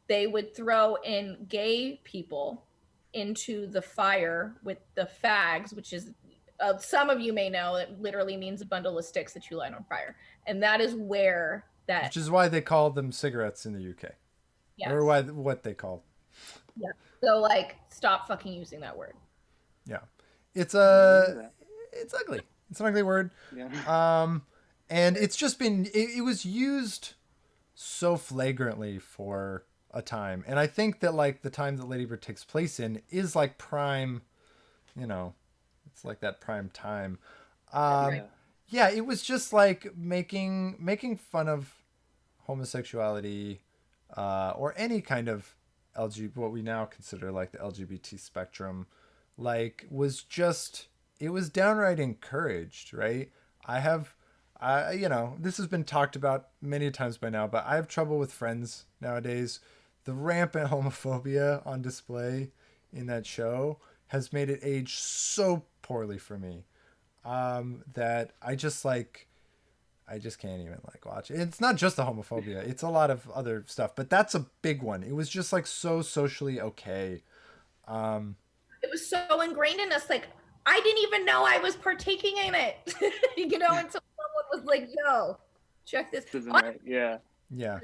They would throw in gay people into the fire with the fags, which is some of you may know it literally means a bundle of sticks that you light on fire, and that is where that. Which is why they called them cigarettes in the UK. Yes. Or what they called. Yeah. So like, stop fucking using that word. Yeah, it's ugly. It's an ugly word. Yeah. And it's just been it was used so flagrantly for a time, and I think that like the time that Lady Bird takes place in is like prime, it's like that prime time. Yeah, it was just like making fun of homosexuality, or any kind of what we now consider like the LGBT spectrum, like it was downright encouraged, right? This has been talked about many times by now, but I have trouble with Friends nowadays. The rampant homophobia on display in that show has made it age so poorly for me, that I just can't even like watch it. It's not just the homophobia; it's a lot of other stuff, but that's a big one. It was just like so socially okay. It was so ingrained in us. Like, I didn't even know I was partaking in it, until someone was like, "Yo, check this." Isn't right? Yeah. Yeah.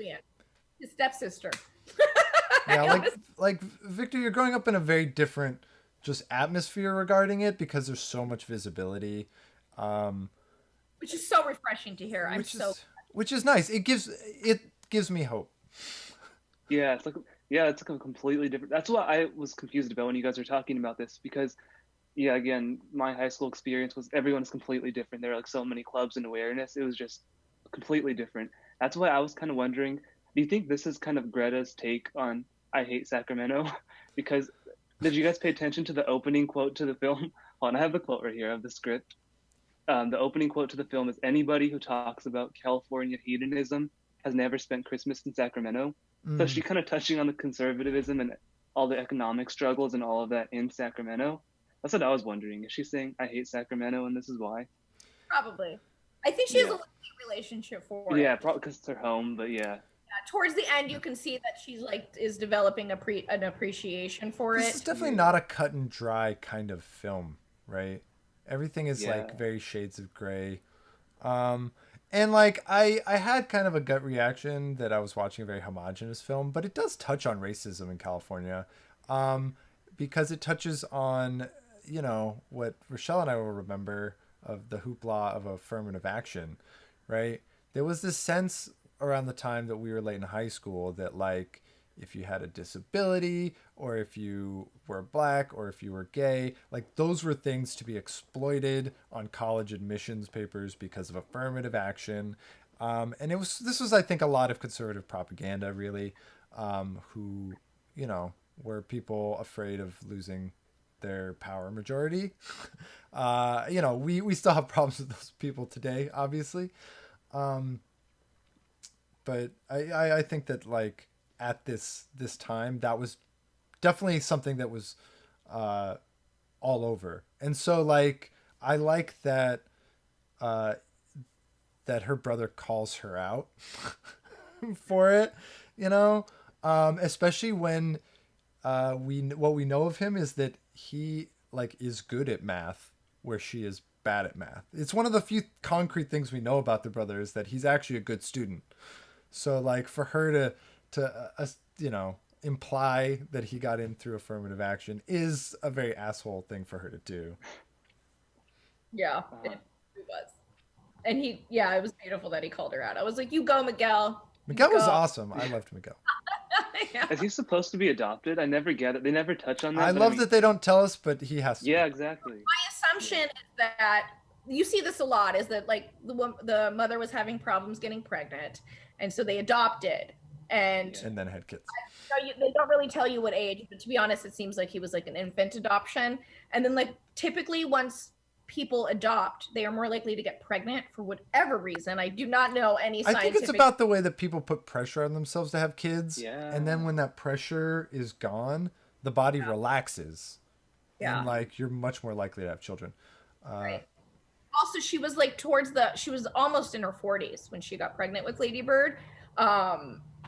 His stepsister. Yeah, like Victor, you're growing up in a very different just atmosphere regarding it because there's so much visibility. Which is so refreshing to hear. Which is nice. It gives me hope. Yeah, it's like a completely different. That's what I was confused about when you guys were talking about this, because yeah, again, my high school experience was everyone's completely different. There are like so many clubs and awareness. It was just completely different. That's why I was kind of wondering, do you think this is kind of Greta's take on I Hate Sacramento? Because did you guys pay attention to the opening quote to the film? Hold on, I have the quote right here of the script. The opening quote to the film is, "Anybody who talks about California hedonism has never spent Christmas in Sacramento." So she's kind of touching on the conservatism and all the economic struggles and all of that in Sacramento. That's what I was wondering. Is she saying I hate Sacramento and this is why? Probably. I think she has a relationship for it. Yeah, probably because it's her home, but yeah. Towards the end, you can see that she's like is developing an appreciation for it. This is definitely not a cut and dry kind of film, right? Everything is like very shades of gray. And like I had kind of a gut reaction that I was watching a very homogenous film, but it does touch on racism in California, because it touches on what Rochelle and I will remember of the hoopla of affirmative action, right? There was this sense around the time that we were late in high school that like if you had a disability or if you were black or if you were gay, like those were things to be exploited on college admissions papers because of affirmative action. And this was, I think, a lot of conservative propaganda really, who, were people afraid of losing their power majority. We still have problems with those people today, obviously. But I think that like at this time, that was definitely something that was all over. And so like I like that that her brother calls her out for it, especially when what we know of him is that he like is good at math where she is bad at math. It's one of the few concrete things we know about the brother is that he's actually a good student. So like for her to imply that he got in through affirmative action is a very asshole thing for her to do. Yeah, it was. And it was beautiful that he called her out. I was like, you go, Miguel. Miguel was awesome. I loved Miguel. Yeah. Is he supposed to be adopted? I never get it. They never touch on that. I love that they don't tell us, but he has to. Yeah, exactly. My assumption is that you see this a lot, is that like the mother was having problems getting pregnant, and so they adopted, and And then had kids. they don't really tell you what age, but to be honest, it seems like he was like an infant adoption. And then like typically once people adopt, they are more likely to get pregnant for whatever reason. I do not know any I scientific. think it's about the way that people put pressure on themselves to have kids. Yeah. And then when that pressure is gone, the body relaxes. Yeah. And like you're much more likely to have children. Right. Also, she was like she was almost in her 40s when she got pregnant with Ladybird.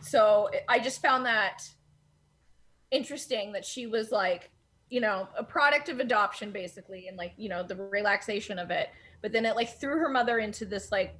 So I just found that interesting that she was like, you know, a product of adoption basically, and like, you know, the relaxation of it. But then it like threw her mother into this like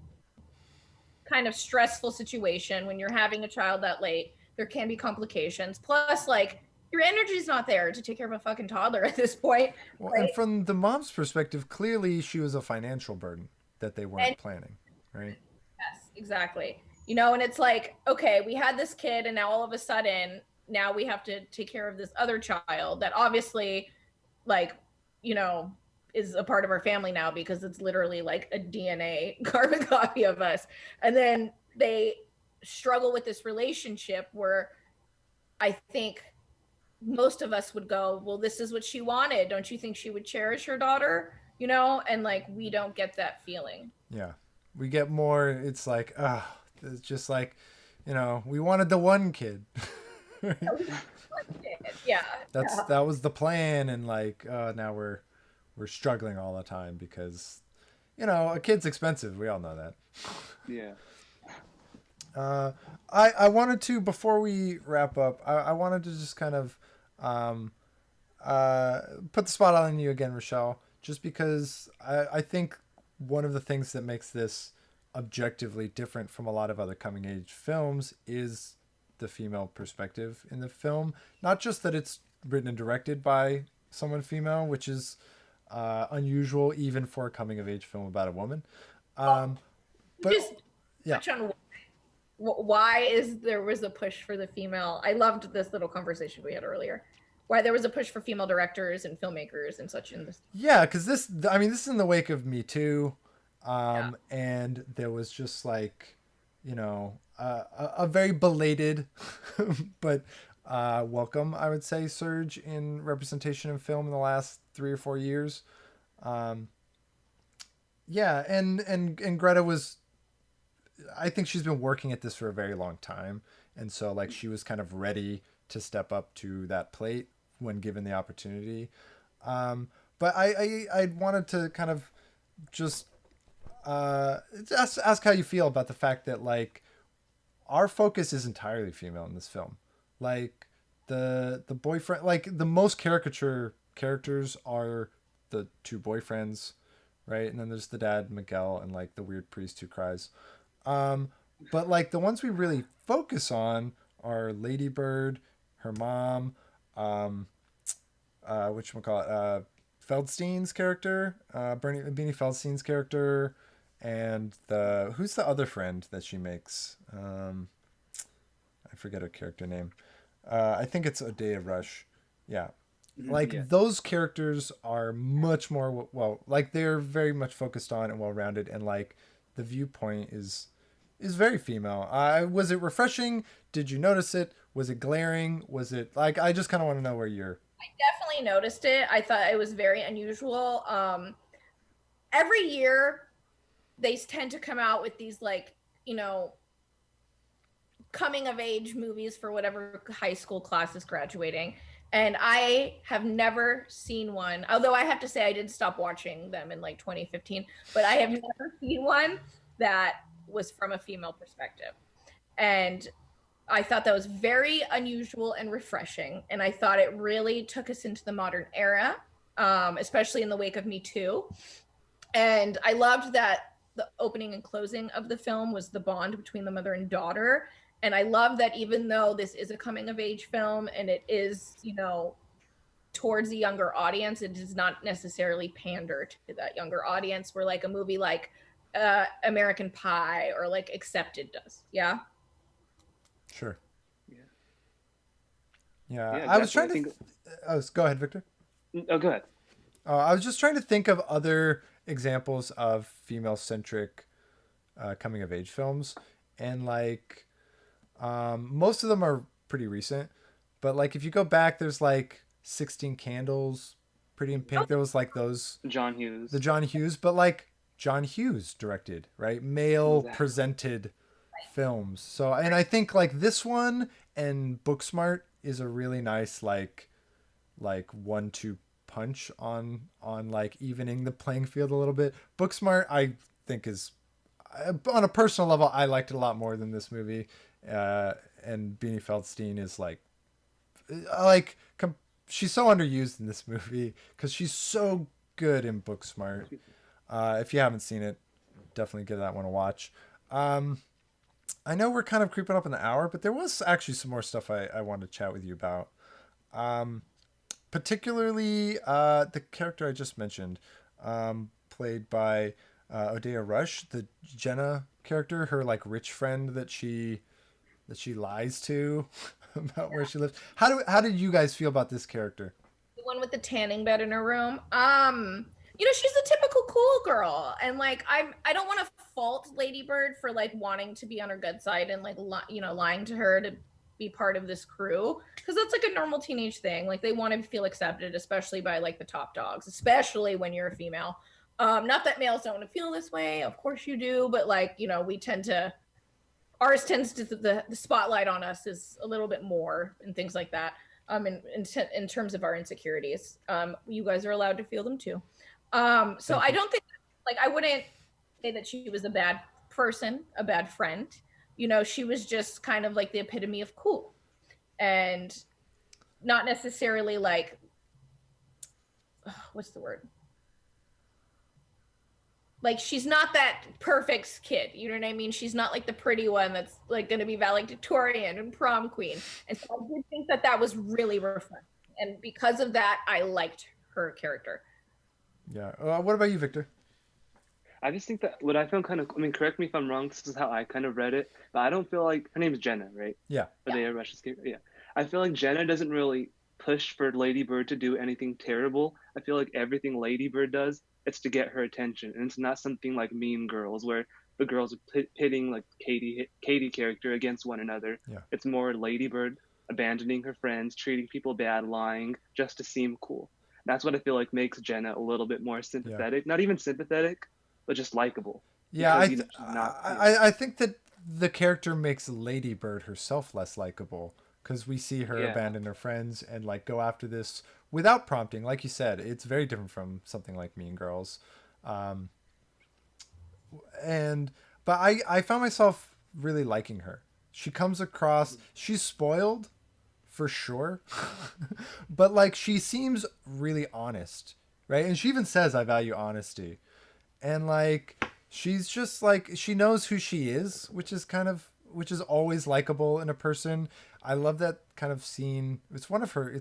kind of stressful situation. When you're having a child that late, there can be complications. Plus, like, your energy's not there to take care of a fucking toddler at this point. Well, right? and from the mom's perspective, clearly she was a financial burden that they weren't planning, right? Yes, exactly. You know, and it's like, okay, we had this kid, and now all of a sudden, now we have to take care of this other child that obviously, like, you know, is a part of our family now because it's literally like a DNA carbon copy of us. And then they struggle with this relationship where I think most of us would go, well, this is what she wanted. Don't you think she would cherish her daughter? You know, and like we don't get that feeling. Yeah. We get more, it's like, it's just like, you know, we wanted the one kid. Yeah. That was the plan, and like now we're struggling all the time because, you know, a kid's expensive. We all know that. Yeah. I wanted to, before we wrap up, I wanted to just kind of put the spot on you again, Rochelle, just because I think one of the things that makes this objectively different from a lot of other coming age films is the female perspective in the film. Not just that it's written and directed by someone female, which is unusual even for a coming of age film about a woman. But just yeah. touch on why is there was a push for the female. I loved this little conversation we had earlier. Why there was a push for female directors and filmmakers and such in this. Yeah, because this is in the wake of Me Too. And there was just like, you know, a very belated but welcome, I would say, surge in representation in film in the last 3 or 4 years. Yeah, and Greta was, I think she's been working at this for a very long time, and so like she was kind of ready to step up to that plate when given the opportunity. But I wanted to kind of just ask how you feel about the fact that like our focus is entirely female in this film. Like the boyfriend, like the most caricature characters are the two boyfriends, right? And then there's the dad, Miguel, and like the weird priest who cries. But like the ones we really focus on are Ladybird, her mom, whatchamacallit, Feldstein's character, Beanie Feldstein's character, and who's the other friend that she makes? I forget her character name. I think it's Odeya Rush. Yeah. Like those characters are much more like they're very much focused on and well-rounded, and like the viewpoint is very female. Was it refreshing? Did you notice it? Was it glaring? Was it like, I just kind of want to know where you're. I definitely noticed it. I thought it was very unusual. Every year they tend to come out with these like, you know, coming of age movies for whatever high school class is graduating. And I have never seen one, although I have to say I did stop watching them in like 2015, but I have never seen one that was from a female perspective. And I thought that was very unusual and refreshing. And I thought it really took us into the modern era, especially in the wake of Me Too. And I loved that the opening and closing of the film was the bond between the mother and daughter. And I love that even though this is a coming of age film and it is, you know, towards a younger audience, it does not necessarily pander to that younger audience where like a movie like American Pie or like Accepted does. Yeah. Sure. Yeah. Yeah. I was trying to. Go ahead, Victor. Oh, go ahead. I was just trying to think of other examples of female centric coming of age films, and like most of them are pretty recent, but like if you go back, there's like 16 Candles, Pretty in Pink. There was like those John Hughes. the John Hughes, but like John Hughes directed, right? Male Exactly. presented films. So, and I think like this one and Booksmart is a really nice like 1-2 punch on like evening the playing field a little bit. Booksmart I think is on a personal level I liked it a lot more than this movie. And Beanie Feldstein is like she's so underused in this movie because she's so good in Booksmart. If you haven't seen it, definitely give that one a watch. I know we're kind of creeping up in the hour, but there was actually some more stuff I wanted to chat with you about. Particularly the character I just mentioned, played by Odeya Rush, the Jenna character, her like rich friend that she lies to about where she lives. How did you guys feel about this character? The one with the tanning bed in her room. She's a typical cool girl, and like I don't want to fault Ladybird for like wanting to be on her good side and like lying to her to be part of this crew, because that's like a normal teenage thing. Like they want to feel accepted, especially by like the top dogs, especially when you're a female. Not that males don't want to feel this way, of course you do, but like we tend to, ours tends to the spotlight on us is a little bit more and things like that. In terms of our insecurities, you guys are allowed to feel them too. So I don't think like I wouldn't say that she was a bad person, a bad friend. She was just kind of like the epitome of cool, and not necessarily like what's the word? Like she's not that perfect kid, you know what I mean? She's not like the pretty one that's like going to be valedictorian and prom queen. And so I did think that was really refreshing, and because of that, I liked her character. Yeah. What about you, Victor? I just think that what I found kind of, I mean, correct me if I'm wrong, this is how I kind of read it, but I don't feel like, her name is Jenna, right? Yeah. Odeya Rush's character. Yeah. I feel like Jenna doesn't really push for Ladybird to do anything terrible. I feel like everything Ladybird does, it's to get her attention. And it's not something like Mean Girls, where the girls are pitting like Katie character against one another. Yeah. It's more Ladybird abandoning her friends, treating people bad, lying, just to seem cool. That's what I feel like makes Jenna a little bit more sympathetic. Yeah. Not even sympathetic, but just likable. Yeah, I think that the character makes Ladybird herself less likable, because we see her abandon her friends and like go after this without prompting. Like you said, it's very different from something like Mean Girls. But I found myself really liking her. She comes across, she's spoiled for sure, but like she seems really honest, right? And she even says, I value honesty. And like she's just like, she knows who she is, which is always likable in a person. I love that kind of scene. It's one of her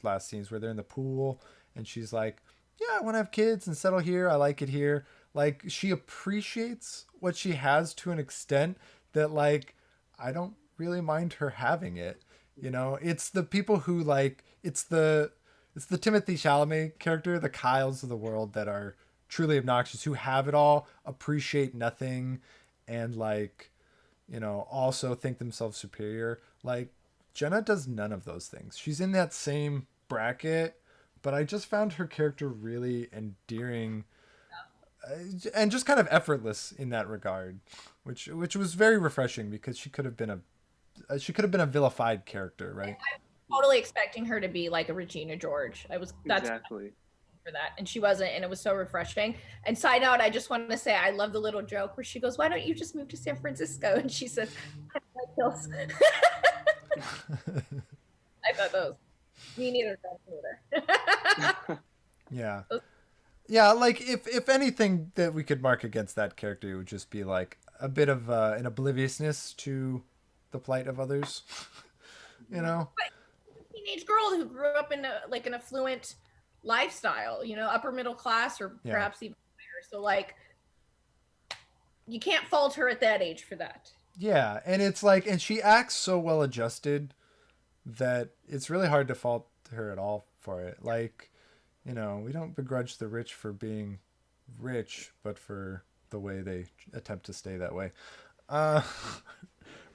last scenes where they're in the pool and she's like, yeah, I want to have kids and settle here. I like it here. Like she appreciates what she has to an extent that like I don't really mind her having it. It's the people who like, it's the Timothée Chalamet character, the Kyles of the world that are truly obnoxious, who have it all, appreciate nothing, and like, also think themselves superior. Like Jenna does none of those things. She's in that same bracket, but I just found her character really endearing and just kind of effortless in that regard, which was very refreshing, because she could have been a vilified character, right? I'm totally expecting her to be like a Regina George. That's exactly for that, and she wasn't, and it was so refreshing. And side note, I just want to say I love the little joke where she goes, why don't you just move to San Francisco? And she says, I like hills. I thought those, me neither. Yeah, like if anything that we could mark against that character, it would just be like a bit of an obliviousness to the plight of others. But a teenage girl who grew up in an affluent lifestyle, upper middle class, or perhaps even higher. So like you can't fault her at that age for that. Yeah, and it's like, and she acts so well adjusted that it's really hard to fault her at all for it. Like, we don't begrudge the rich for being rich, but for the way they attempt to stay that way. Uh,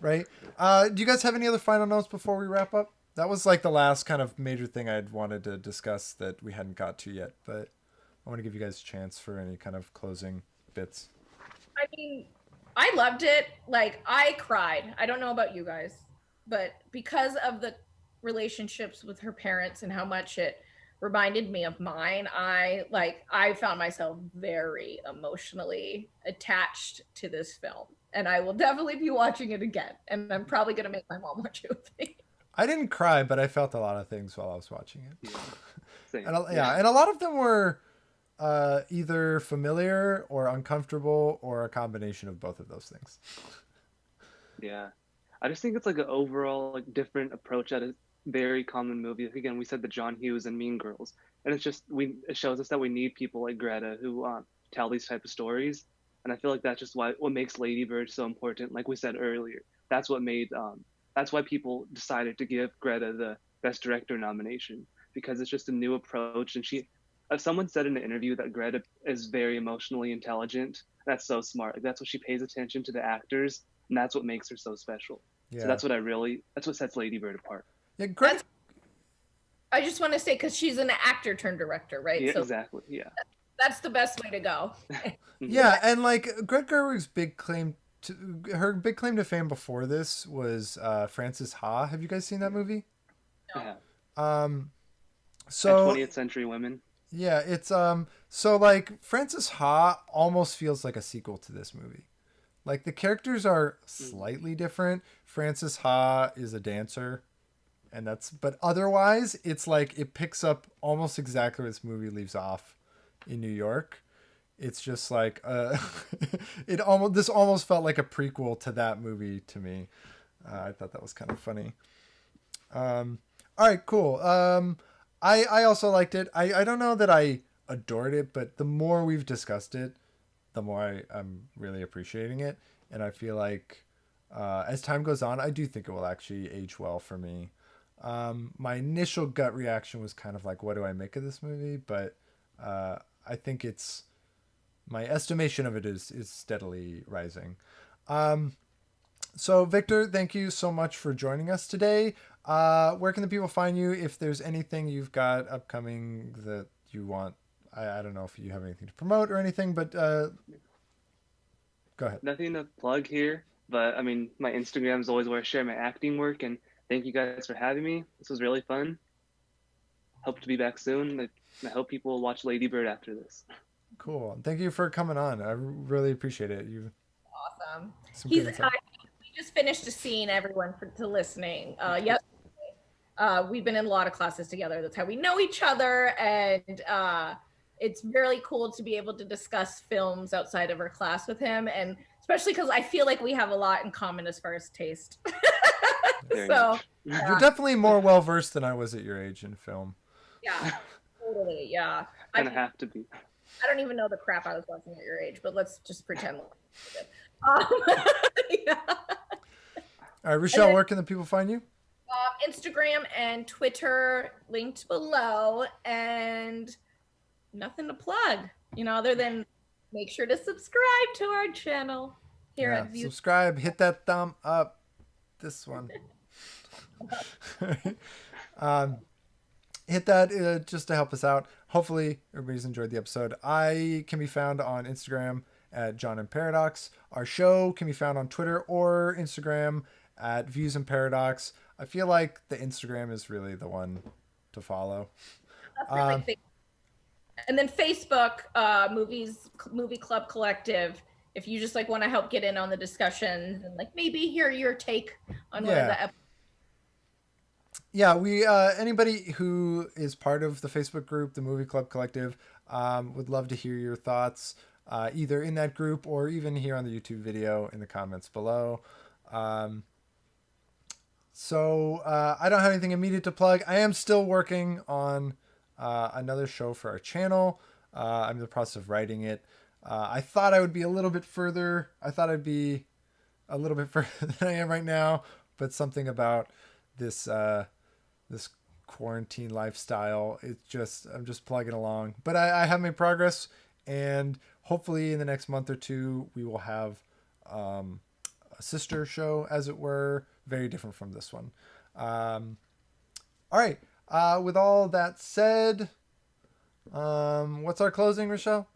right? Do you guys have any other final notes before we wrap up? That was like the last kind of major thing I'd wanted to discuss that we hadn't got to yet, but I want to give you guys a chance for any kind of closing bits. I mean, I loved it. Like, I cried. I don't know about you guys, but because of the relationships with her parents and how much it reminded me of mine, I found myself very emotionally attached to this film. And I will definitely be watching it again. And I'm probably gonna make my mom watch it with me. I didn't cry, but I felt a lot of things while I was watching it. Yeah. Same. And a lot of them were either familiar or uncomfortable or a combination of both of those things. Yeah. I just think it's like an overall like different approach at a very common movie. Like, again, we said the John Hughes and Mean Girls, and it shows us that we need people like Greta who tell these type of stories. And I feel like that's just what makes Lady Bird so important. Like we said earlier, that's why people decided to give Greta the Best Director nomination, because it's just a new approach. And someone said in an interview that Greta is very emotionally intelligent. That's so smart. Like, that's what she pays attention to the actors, and that's what makes her so special. Yeah. So that's what sets Lady Bird apart. Yeah, great. I just want to say, because she's an actor turned director, right? Yeah, So exactly. Yeah. that's the best way to go. Yeah, and like Greta Gerwig's big claim to fame before this was Frances Ha. Have you guys seen that movie? Yeah. So 20th Century Women. yeah, it's so like Frances Ha almost feels like a sequel to this movie. Like the characters are slightly different. Frances Ha is a dancer, but otherwise it's like it picks up almost exactly where this movie leaves off in New York. It's just like this almost felt like a prequel to that movie to me. I thought that was kind of funny. All right, cool. I also liked it. I don't know that I adored it, but the more we've discussed it, the more I'm really appreciating it. And I feel like as time goes on, I do think it will actually age well for me. My initial gut reaction was kind of like, what do I make of this movie? But I think my estimation of it is steadily rising. So Victor, thank you so much for joining us today. Where can the people find you if there's anything you've got upcoming that you want? I don't know if you have anything to promote or anything, but go ahead. Nothing to plug here, but I mean, my Instagram is always where I share my acting work, and thank you guys for having me. This was really fun. Hope to be back soon. I hope people will watch Lady Bird after this. Cool. Thank you for coming on. I really appreciate it. Awesome. Some good insight. We just finished a scene, everyone, to listening. Yesterday, we've been in a lot of classes together. That's how we know each other, and it's really cool to be able to discuss films outside of our class with him, and especially because I feel like we have a lot in common as far as taste. So yeah. You're definitely more well versed than I was at your age in film. Yeah, totally. Yeah, Kind of have to be. I don't even know the crap I was watching at your age, but let's just pretend. Yeah. All right, Rochelle, where can the people find you? Instagram and Twitter linked below, and nothing to plug, other than make sure to subscribe to our channel here at View. Subscribe, hit that thumb up. This one. Hit that just to help us out. Hopefully everybody's enjoyed the episode. I can be found on Instagram at John and Paradox. Our show can be found on Twitter or Instagram at Views and Paradox. I feel like the Instagram is really the one to follow. And then Facebook, Movie Club Collective. If you just want to help get in on the discussions and maybe hear your take on one of the episodes. Yeah, we anybody who is part of the Facebook group, the Movie Club Collective, would love to hear your thoughts, either in that group or even here on the YouTube video in the comments below. So I don't have anything immediate to plug. I am still working on another show for our channel. I'm in the process of writing it. I thought I would be a little bit further. I thought I'd be a little bit further than I am right now, but something about this quarantine lifestyle. I'm just plugging along, but I have made progress, and hopefully in the next month or two we will have a sister show, as it were, very different from this one. All right. With all that said, what's our closing, Rochelle?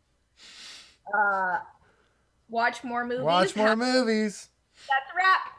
Watch more movies. Watch more movies. That's a wrap.